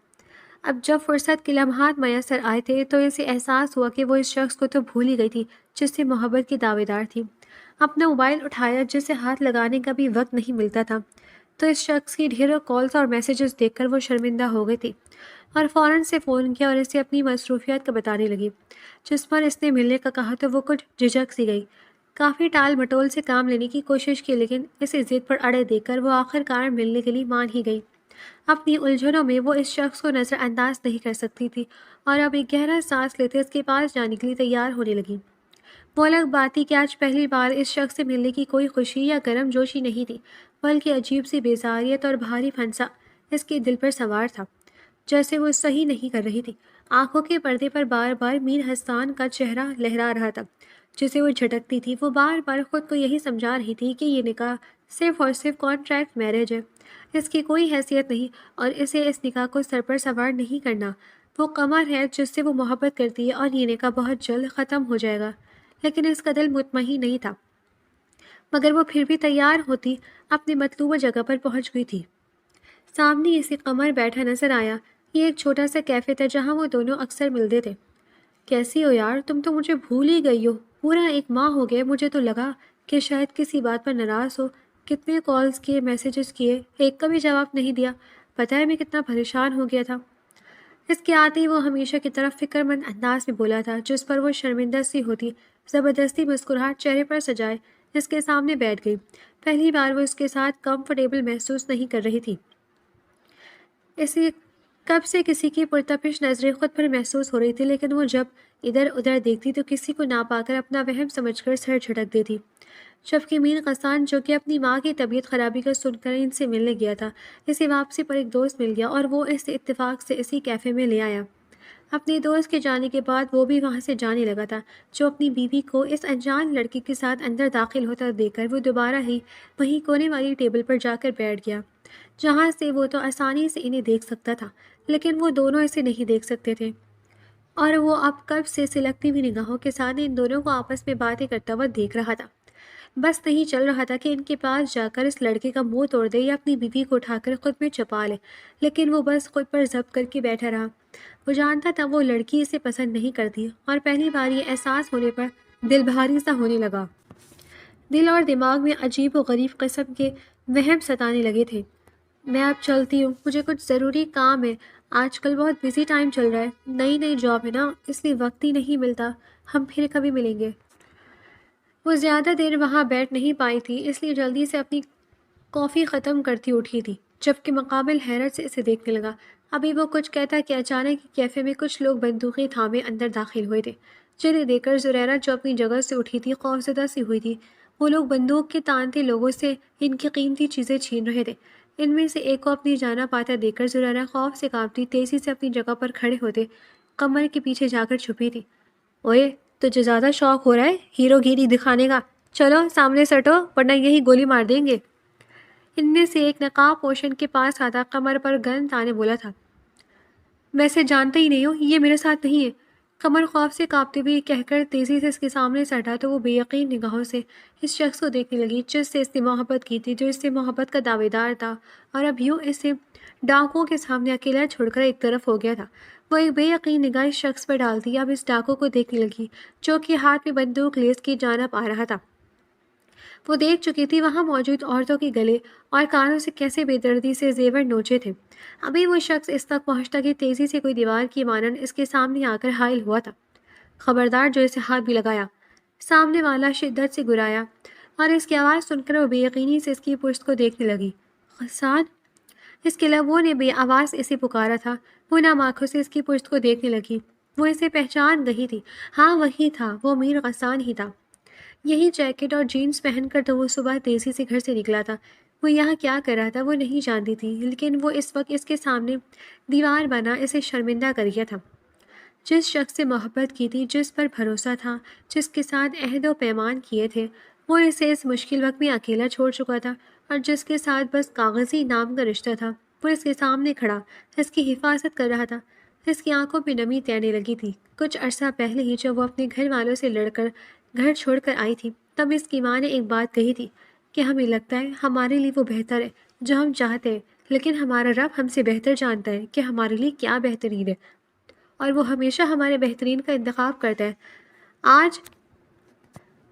اب جب فرصت کے لمحات میسر آئے تھے تو اسے احساس ہوا کہ وہ اس شخص کو تو بھول ہی گئی تھی جس سے محبت کی دعوے دار تھی۔ اپنا موبائل اٹھایا جسے ہاتھ لگانے کا بھی وقت نہیں ملتا تھا، تو اس شخص کی ڈھیروں کالز اور میسیجز دیکھ کر وہ شرمندہ ہو گئی تھی اور فوراً سے فون کیا اور اسے اپنی مصروفیات کا بتانے لگی۔ جس پر اس نے ملنے کا کہا تو وہ کچھ جھجک سی گئی۔ کافی ٹال مٹول سے کام لینے کی کوشش کی، لیکن اسے ضد پر اڑے دیکھ کر وہ آخر کار ملنے کے لیے مان ہی گئی۔ اپنی الجھنوں میں وہ اس شخص کو نظر انداز نہیں کر سکتی تھی اور اب ایک گہرا سانس لیتے اس کے پاس جانے کے لیے تیار ہونے لگی۔ وہ الگ بات تھی کہ آج پہلی بار اس شخص سے ملنے کی کوئی خوشی یا گرم جوشی نہیں تھی، بلکہ عجیب سی بیزاریت اور بھاری پھنسا اس کے دل پر سوار تھا، جیسے وہ صحیح نہیں کر رہی تھی۔ آنکھوں کے پردے پر بار بار میر حسان کا چہرہ لہرا رہا تھا جسے وہ جھٹکتی تھی۔ وہ بار بار خود کو یہی سمجھا رہی تھی کہ یہ نکاح صرف اور صرف کانٹریکٹ میرج ہے، اس کی کوئی حیثیت نہیں اور اسے اس نکاح کو سر پر سوار نہیں کرنا۔ وہ قمر ہے جس سے وہ محبت کرتی ہے اور یہ نکاح بہت جلد ختم ہو جائے گا، لیکن اس کا دل مطمئن نہیں تھا، مگر وہ پھر بھی تیار ہوتی اپنی مطلوبہ جگہ پر پہنچ گئی تھی۔ سامنے اسے قمر بیٹھا نظر آیا۔ یہ ایک چھوٹا سا کیفے تھا جہاں وہ دونوں اکثر ملتے تھے۔ کیسی ہو یار، تم تو مجھے بھول ہی گئی ہو، پورا 1 ماہ ہو گیا، مجھے تو لگا کہ شاید کسی بات پر ناراض ہو۔ کتنے کالز کیے، میسیجز کیے، ایک کا بھی جواب نہیں دیا، پتہ ہے میں کتنا پریشان ہو گیا تھا۔ اس کے آتے ہی وہ ہمیشہ کی طرف فکر مند انداز میں بولا تھا، جس پر وہ شرمندہ سی ہوتی زبردستی مسکراہٹ چہرے پر سجائے اس کے سامنے بیٹھ گئی۔ پہلی بار وہ اس کے ساتھ کمفرٹیبل محسوس نہیں کر رہی تھی۔ اسے کب سے کسی کی پرتپش نظریں خود پر محسوس ہو رہی تھی، لیکن وہ جب ادھر ادھر دیکھتی تو کسی کو نہ پا کر اپنا وہم سمجھ کر سر جھٹک دیتی۔ جبکہ میر غسان جو کہ اپنی ماں کی طبیعت خرابی کا سن کر ان سے ملنے گیا تھا، اسے واپسی پر ایک دوست مل گیا اور وہ اسے اتفاق سے اسی کیفے میں لے آیا۔ اپنے دوست کے جانے کے بعد وہ بھی وہاں سے جانے لگا تھا، جو اپنی بیوی کو اس انجان لڑکی کے ساتھ اندر داخل ہوتا دیکھ کر وہ دوبارہ ہی وہیں کونے والی ٹیبل پر جا کر بیٹھ گیا، جہاں سے وہ تو آسانی سے انہیں دیکھ سکتا تھا، لیکن وہ دونوں اسے نہیں دیکھ سکتے تھے، اور وہ اب کب سے سلگتی ہوئی نگاہوں کے ساتھ ان دونوں کو آپس میں باتیں کرتا ہوا دیکھ رہا تھا۔ بس نہیں چل رہا تھا کہ ان کے پاس جا کر اس لڑکے کا منہ توڑ دے یا اپنی بیوی کو اٹھا کر خود میں چھپا لے، لیکن وہ بس خود پر ضبط کر کے بیٹھا رہا۔ وہ جانتا تھا وہ لڑکی اسے پسند نہیں کرتی، اور پہلی بار یہ احساس ہونے پر دل بھاری سا ہونے لگا۔ دل اور دماغ میں عجیب و غریب قسم کے وہم ستانے لگے تھے۔ میں اب چلتی ہوں، مجھے کچھ ضروری کام ہے، آج کل بہت بزی ٹائم چل رہا ہے، نئی جاب ہے نا، اس لیے وقت ہی نہیں ملتا، ہم پھر کبھی ملیں گے۔ وہ زیادہ دیر وہاں بیٹھ نہیں پائی تھی، اس لیے جلدی سے اپنی کافی ختم کرتی اٹھی تھی، جبکہ مقابل حیرت سے اسے دیکھنے لگا۔ ابھی وہ کچھ کہتا کہ اچانک کیفے میں کچھ لوگ بندوقیں تھامے اندر داخل ہوئے تھے، جنہیں دیکھ کر زریرہ جو اپنی جگہ سے اٹھی تھی خوفزدہ سی ہوئی تھی۔ وہ لوگ بندوق کے تانتے لوگوں سے ان کی قیمتی چیزیں چھین رہے تھے۔ ان میں سے ایک کو اپنی جانہ پاتا دیکھ کر زریرہ خوف سے کانپتی تیزی سے اپنی جگہ پر کھڑے ہوتے قمر کے پیچھے جا کر چھپی تھی۔ اوئے، تجھے زیادہ شوق ہو رہا ہے ہیرو گیری دکھانے کا؟ چلو سامنے سٹو ورنہ یہی گولی مار دیں گے۔ ان میں سے ایک نقاب پوشن کے پاس آتا قمر پر گن تانے بولا تھا، میں اسے جانتا ہی نہیں ہوں، یہ میرے ساتھ نہیں ہے۔ قمر خوف سے کانپتے ہوئے کہہ کر تیزی سے اس کے سامنے سے ہٹا تو وہ بے یقین نگاہوں سے اس شخص کو دیکھنے لگی جس سے اس نے محبت کی تھی، جو اس سے محبت کا دعوے دار تھا اور اب یوں اسے ڈاکوؤں کے سامنے اکیلا چھوڑ کر ایک طرف ہو گیا تھا۔ وہ ایک بے یقین نگاہ اس شخص پر ڈالتی اب اس ڈاکو کو دیکھنے لگی جو کہ ہاتھ میں بندوق لیس کی جانب آ رہا تھا۔ وہ دیکھ چکی تھی وہاں موجود عورتوں کے گلے اور کانوں سے کیسے بے دردی سے زیور نوچے تھے۔ ابھی وہ شخص اس تک پہنچتا کہ تیزی سے کوئی دیوار کی مانند اس کے سامنے آ کر حائل ہوا تھا۔ خبردار، جو اسے ہاتھ بھی لگایا۔ سامنے والا شدت سے گرایا اور اس کی آواز سن کر وہ بے یقینی سے اس کی پشت کو دیکھنے لگی۔ غسان! اس کے لبوں نے بے آواز اسے پکارا تھا۔ وہ نام آنکھوں سے اس کی پشت کو دیکھنے لگی۔ وہ اسے پہچان گئی تھی۔ ہاں وہی تھا، وہ میر غسان ہی تھا۔ یہی جیکٹ اور جینز پہن کر تو وہ صبح تیزی سے گھر سے نکلا تھا۔ وہ یہاں کیا کر رہا تھا وہ نہیں جانتی تھی، لیکن وہ اس وقت اس کے سامنے دیوار بنا اسے شرمندہ کر گیا تھا۔ جس شخص سے محبت کی تھی، جس پر بھروسہ تھا، جس کے ساتھ عہد و پیمان کیے تھے، وہ اسے اس مشکل وقت میں اکیلا چھوڑ چکا تھا، اور جس کے ساتھ بس کاغذی نام کا رشتہ تھا، وہ اس کے سامنے کھڑا اس کی حفاظت کر رہا تھا۔ اس کی آنکھوں پہ نمی تیرنے لگی تھی۔ کچھ عرصہ پہلے ہی جب وہ اپنے گھر والوں سے لڑ کر گھر چھوڑ کر آئی تھی، تب اس کی ماں نے ایک بات کہی تھی کہ ہمیں لگتا ہے ہمارے لیے وہ بہتر ہے جو ہم چاہتے ہیں، لیکن ہمارا رب ہم سے بہتر جانتا ہے کہ ہمارے لیے کیا بہترین ہے، اور وہ ہمیشہ ہمارے بہترین کا انتخاب کرتا ہے۔ آج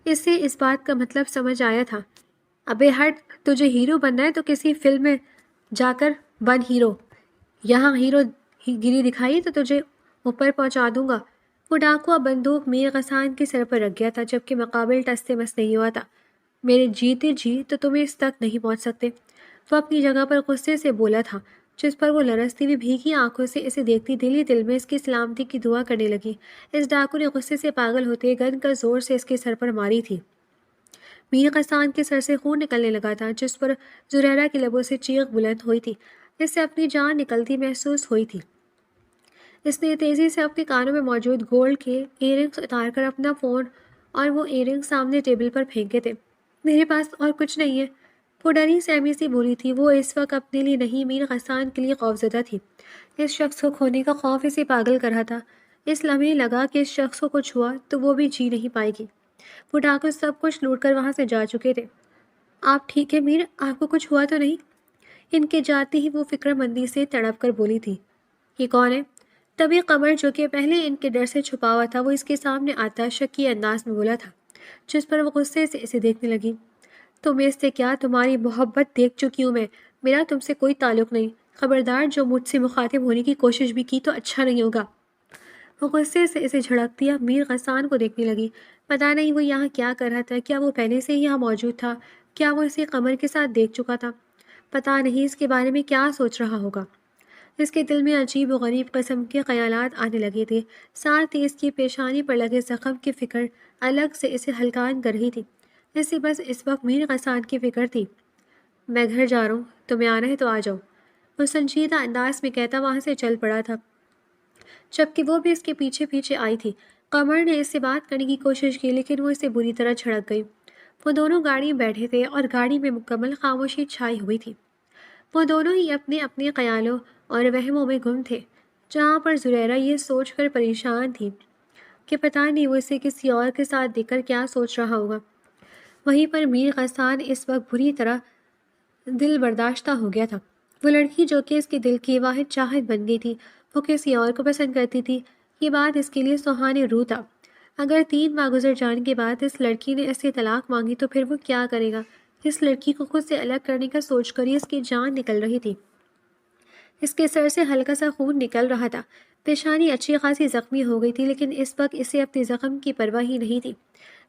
اسے اس بات کا مطلب سمجھ آیا تھا۔ ابے ہٹ، تجھے ہیرو بننا ہے تو کسی فلم میں جا کر بن ہیرو، یہاں ہیرو گیری دکھائی تو تجھے اوپر پہنچا دوں گا۔ وہ ڈاکو اب بندوق میر غسان کے سر پر رکھ گیا تھا، جبکہ مقابل ٹس سے مس نہیں ہوا تھا۔ میرے جیتے جی تو تمہیں اس تک نہیں پہنچ سکتے، وہ اپنی جگہ پر غصے سے بولا تھا، جس پر وہ لرزتی ہوئی بھیگی آنکھوں سے اسے دیکھتی دل ہی دل میں اس کی سلامتی کی دعا کرنے لگی۔ اس ڈاکو نے غصے سے پاگل ہوتے گن کا زور سے اس کے سر پر ماری تھی۔ میر غسان کے سر سے خون نکلنے لگا تھا، جس پر زریرہ کے لبوں سے چیخ بلند ہوئی تھی۔ اس سے اپنی جان نکلتی محسوس ہوئی تھی۔ اس نے تیزی سے اپنے کانوں میں موجود گولڈ کے ایئر رنگس اتار کر اپنا فون اور وہ ایئر رنگ سامنے ٹیبل پر پھینکے تھے۔ میرے پاس اور کچھ نہیں ہے، وہ ڈری سہمی سی بولی تھی۔ وہ اس وقت اپنے لیے نہیں، میر غسان کے لیے خوفزدہ تھی۔ اس شخص کو کھونے کا خوف اسے پاگل کر رہا تھا۔ اس لمحے لگا کہ اس شخص کو کچھ ہوا تو وہ بھی جی نہیں پائے گی۔ وہ ڈاکو سب کچھ لوٹ کر وہاں سے جا چکے تھے۔ آپ ٹھیک ہے میر؟ آپ کو کچھ ہوا تو نہیں؟ ان کے جاتے ہی وہ فکر مندی سے تڑپ کر بولی تھی۔ یہ کون ہے؟ تبھی قمر، جو کہ پہلے ان کے ڈر سے چھپا ہوا تھا، وہ اس کے سامنے آتا شکی انداز میں بولا تھا، جس پر وہ غصے سے اسے دیکھنے لگی۔ تمہیں اس سے کیا؟ تمہاری محبت دیکھ چکی ہوں میں، میرا تم سے کوئی تعلق نہیں۔ خبردار، جو مجھ سے مخاطب ہونے کی کوشش بھی کی تو اچھا نہیں ہوگا۔ وہ غصے سے اسے جھڑکتی اب میر غسان کو دیکھنے لگی۔ پتہ نہیں وہ یہاں کیا کر رہا تھا، کیا وہ پہلے سے ہی یہاں موجود تھا، کیا وہ اسے قمر کے ساتھ دیکھ چکا تھا؟ پتہ نہیں اس کے بارے میں کیا سوچ رہا ہوگا۔ اس کے دل میں عجیب و غریب قسم کے خیالات آنے لگے تھے، ساتھ ہی اس کی پیشانی پر لگے زخم کی فکر الگ سے اسے ہلکان کر رہی تھی۔ اسے بس اس وقت میر غسان کی فکر تھی۔ میں گھر جا رہا ہوں، تمہیں آنا ہے تو آ جاؤ، وہ سنجیدہ انداز میں کہتا وہاں سے چل پڑا تھا، جبکہ وہ بھی اس کے پیچھے پیچھے آئی تھی۔ قمر نے اس سے بات کرنے کی کوشش کی، لیکن وہ اسے بری طرح جھڑک گئی۔ وہ دونوں گاڑی میں بیٹھے تھے اور گاڑی میں مکمل خاموشی چھائی ہوئی تھی۔ وہ دونوں ہی اپنے اپنے خیالوں اور وہموں میں گم تھے، جہاں پر زریرہ یہ سوچ کر پریشان تھی کہ پتہ نہیں وہ اسے کسی اور کے ساتھ دیکھ کر کیا سوچ رہا ہوگا۔ وہیں پر میر غسان اس وقت بری طرح دل برداشتہ ہو گیا تھا۔ وہ لڑکی جو کہ اس کے دل کی واحد چاہت بن گئی تھی، وہ کسی اور کو پسند کرتی تھی، یہ بات اس کے لیے سہانے روح تھا۔ اگر 3 ماہ گزر جانے کے بعد اس لڑکی نے اس سے طلاق مانگی تو پھر وہ کیا کرے گا؟ اس لڑکی کو خود سے الگ کرنے کا سوچ کر ہی اس کی جان نکل رہی تھی۔ اس کے سر سے ہلکا سا خون نکل رہا تھا، پیشانی اچھی خاصی زخمی ہو گئی تھی، لیکن اس وقت اسے اپنے زخم کی پرواہ ہی نہیں تھی۔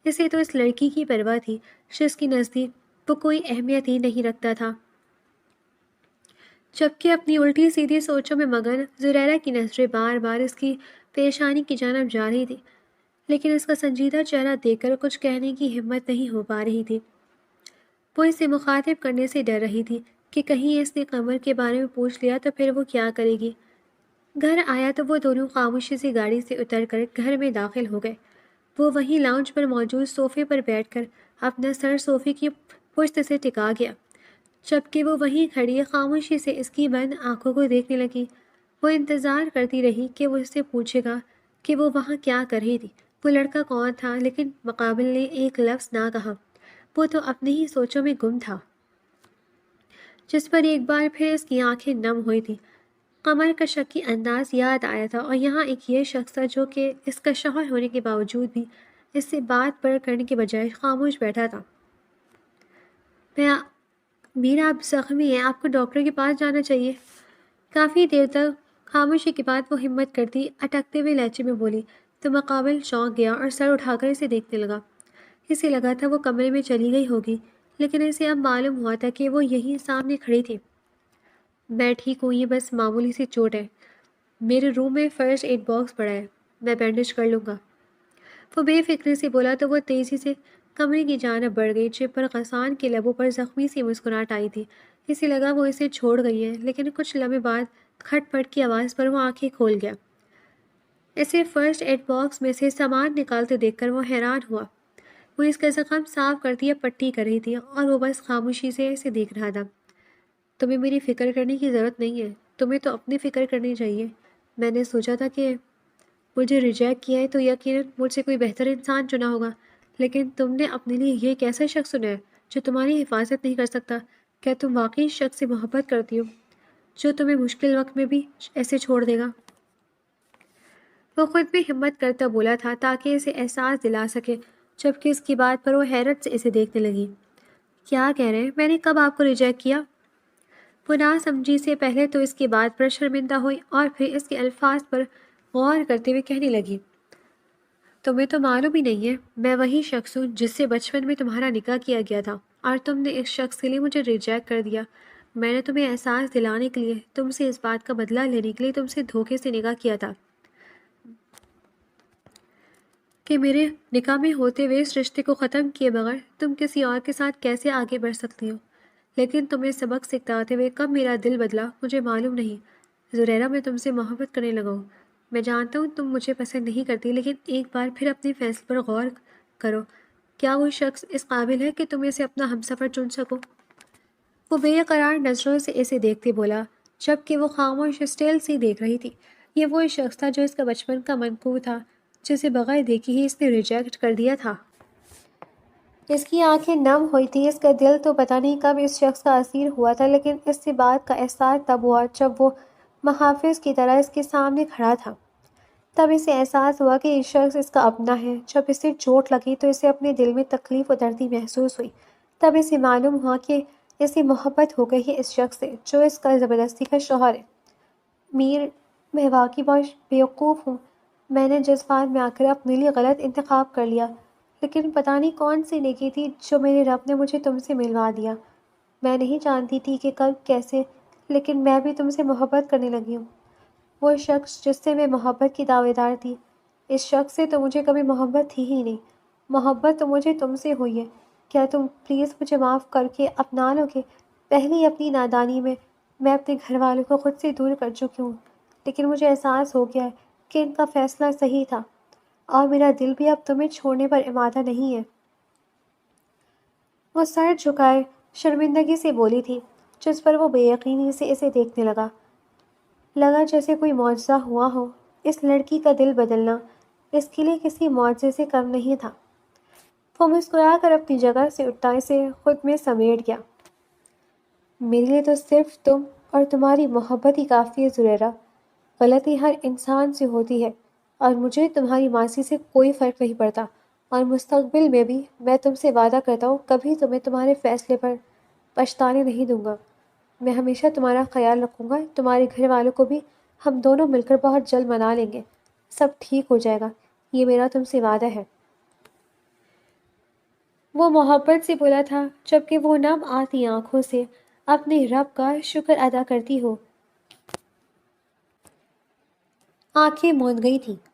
اسے تو اس لڑکی کی پرواہ تھی، جس کے نزدیک وہ کوئی اہمیت ہی نہیں رکھتا تھا۔ جبکہ اپنی الٹی سیدھی سوچوں میں مگن زریرہ کی نظریں بار بار اس کی پیشانی کی جانب جا رہی تھی، لیکن اس کا سنجیدہ چہرہ دیکھ کر کچھ کہنے کی ہمت نہیں ہو پا رہی تھی۔ وہ اسے مخاطب کرنے سے ڈر رہی تھی کہ کہیں اس نے قمر کے بارے میں پوچھ لیا تو پھر وہ کیا کرے گی۔ گھر آیا تو وہ دونوں خاموشی سے گاڑی سے اتر کر گھر میں داخل ہو گئے۔ وہ وہیں لاؤنج پر موجود صوفے پر بیٹھ کر اپنا سر صوفے کی پشت سے ٹکا گیا، جبکہ وہ وہیں کھڑی خاموشی سے اس کی بند آنکھوں کو دیکھنے لگی۔ وہ انتظار کرتی رہی کہ وہ اس سے پوچھے گا کہ وہ وہاں کیا کر رہی تھی، وہ لڑکا کون تھا، لیکن مقابل نے ایک لفظ نہ کہا۔ وہ تو اپنی ہی سوچوں میں گم تھا، جس پر ایک بار پھر اس کی آنکھیں نم ہوئی تھیں۔ قمر کا شکی انداز یاد آیا تھا، اور یہاں ایک یہ شخص تھا جو کہ اس کا شوہر ہونے کے باوجود بھی اس سے بات کرنے کے بجائے خاموش بیٹھا تھا۔ میرا آپ زخمی ہیں، آپ کو ڈاکٹر کے پاس جانا چاہیے۔ کافی دیر تک خاموشی کے بعد وہ ہمت کرتی اٹکتے ہوئے لہجے میں بولی تو مقابل چونک گیا اور سر اٹھا کر اسے دیکھنے لگا۔ اسے لگا تھا وہ کمرے میں چلی گئی ہوگی، لیکن اسے اب معلوم ہوا تھا کہ وہ یہیں سامنے کھڑی تھی۔ میں ٹھیک ہوں، یہ بس معمولی سی چوٹ ہے۔ میرے روم میں فرسٹ ایڈ باکس پڑا ہے، میں بینڈیج کر لوں گا۔ وہ بے فکری سے بولا تو وہ تیزی سے کمرے کی جانب بڑھ گئی، جب پر غسان کے لبوں پر زخمی سی مسکراہٹ آئی تھی۔ اسے لگا وہ اسے چھوڑ گئی ہے، لیکن کچھ لمحے بعد کھٹ پٹ کی آواز پر وہ آنکھیں کھول گیا۔ اسے فرسٹ ایڈ باکس میں سے سامان نکالتے دیکھ کر وہ حیران ہوا۔ وہ اس کا زخم صاف کرتی یا پٹی کر رہی تھی، اور وہ بس خاموشی سے اسے دیکھ رہا تھا۔ تمہیں میری فکر کرنے کی ضرورت نہیں ہے، تمہیں تو اپنی فکر کرنی چاہیے۔ میں نے سوچا تھا کہ مجھے ریجیکٹ کیا ہے تو یقیناً مجھ سے کوئی بہتر انسان چنا ہوگا، لیکن تم نے اپنے لیے یہ کیسا شخص چنا ہے جو تمہاری حفاظت نہیں کر سکتا؟ کیا تم واقعی اس شخص سے محبت کرتی ہو جو تمہیں مشکل وقت میں بھی ایسے چھوڑ دے گا؟ وہ خود بھی ہمت کرتا بولا تھا تاکہ اسے احساس دلا سکے، جبکہ اس کی بات پر وہ حیرت سے اسے دیکھنے لگی۔ کیا کہہ رہے ہیں؟ میں نے کب آپ کو ریجیکٹ کیا؟ وہ نہ سمجھی سے پہلے تو اس کی بات پر شرمندہ ہوئی اور پھر اس کے الفاظ پر غور کرتے ہوئے کہنے لگی، تمہیں تو معلوم ہی نہیں ہے، میں وہی شخص ہوں جس سے بچپن میں تمہارا نکاح کیا گیا تھا، اور تم نے اس شخص کے لیے مجھے ریجیکٹ کر دیا۔ میں نے تمہیں احساس دلانے کے لیے، تم سے اس بات کا بدلہ لینے کے لیے تم سے دھوکے سے نکاح کیا تھا کہ میرے نکاح میں ہوتے ہوئے اس رشتے کو ختم کیے بغیر تم کسی اور کے ساتھ کیسے آگے بڑھ سکتی ہو۔ لیکن تمہیں سبق سکھاتے ہوئے کب میرا دل بدلا مجھے معلوم نہیں۔ زریرہ، میں تم سے محبت کرنے لگا ہوں۔ میں جانتا ہوں تم مجھے پسند نہیں کرتی، لیکن ایک بار پھر اپنے فیصلے پر غور کرو۔ کیا وہ شخص اس قابل ہے کہ تم اسے اپنا ہمسفر چن سکو؟ وہ بے قرار نظروں سے اسے دیکھتے بولا، جبکہ وہ خاموش اسٹیل سے دیکھ رہی تھی۔ یہ وہ شخص تھا جو اس کا بچپن کا منقور تھا، جسے بغیر دیکھے ہی اس نے ریجیکٹ کر دیا تھا۔ اس کی آنکھیں نم ہوئی تھی، اس کا دل تو پتہ نہیں کب اس شخص کا اسیر ہوا تھا، لیکن اس سے بات کا احساس تب ہوا جب وہ محافظ کی طرح اس کے سامنے کھڑا تھا۔ تب اسے احساس ہوا کہ یہ شخص اس کا اپنا ہے۔ جب اسے چوٹ لگی تو اسے اپنے دل میں تکلیف اترتی محسوس ہوئی۔ تب اسے معلوم ہوا کہ اسے محبت ہو گئی ہے اس شخص سے جو اس کا زبردستی کا شوہر ہے۔ میر، میں واقعی بہت بیوقوف ہوں۔ میں نے جذبات میں آ کر اپنے لیے غلط انتخاب کر لیا، لیکن پتہ نہیں کون سی نیکی تھی جو میرے رب نے مجھے تم سے ملوا دیا۔ میں نہیں جانتی تھی کہ کب کیسے، لیکن میں بھی تم سے محبت کرنے لگی ہوں۔ وہ شخص جس سے میں محبت کی دعوے دار تھی، اس شخص سے تو مجھے کبھی محبت تھی ہی نہیں۔ محبت تو مجھے تم سے ہوئی ہے۔ کیا تم پلیز مجھے معاف کر کے اپنا لو گے؟ پہلی اپنی نادانی میں اپنے گھر والوں کو خود سے دور کر چکی ہوں، لیکن مجھے احساس ہو گیا ہے کہ ان کا فیصلہ صحیح تھا، اور میرا دل بھی اب تمہیں چھوڑنے پر آمادہ نہیں ہے۔ وہ سر جھکائے شرمندگی سے بولی تھی، جس پر وہ بے یقینی سے اسے دیکھنے لگا جیسے کوئی معجزہ ہوا ہو۔ اس لڑکی کا دل بدلنا اس کے لیے کسی معجزے سے کم نہیں تھا۔ وہ مسکرا کر اپنی جگہ سے اٹھا اسے خود میں سمیٹ گیا۔ میرے لیے تو صرف تم اور تمہاری محبت ہی کافی ہے زریرہ۔ غلطی ہر انسان سے ہوتی ہے، اور مجھے تمہاری ماضی سے کوئی فرق نہیں پڑتا، اور مستقبل میں بھی میں تم سے وعدہ کرتا ہوں کبھی تمہیں تمہارے فیصلے پر پچھتانے نہیں دوں گا۔ میں ہمیشہ تمہارا خیال رکھوں گا، تمہارے گھر والوں کو بھی ہم دونوں مل کر بہت جلد منا لیں گے۔ سب ٹھیک ہو جائے گا، یہ میرا تم سے وعدہ ہے۔ وہ محبت سے بولا تھا، جبکہ وہ نم آتی آنکھوں سے اپنے رب کا شکر ادا کرتی ہو۔ آنکھیں موند گئی تھیں۔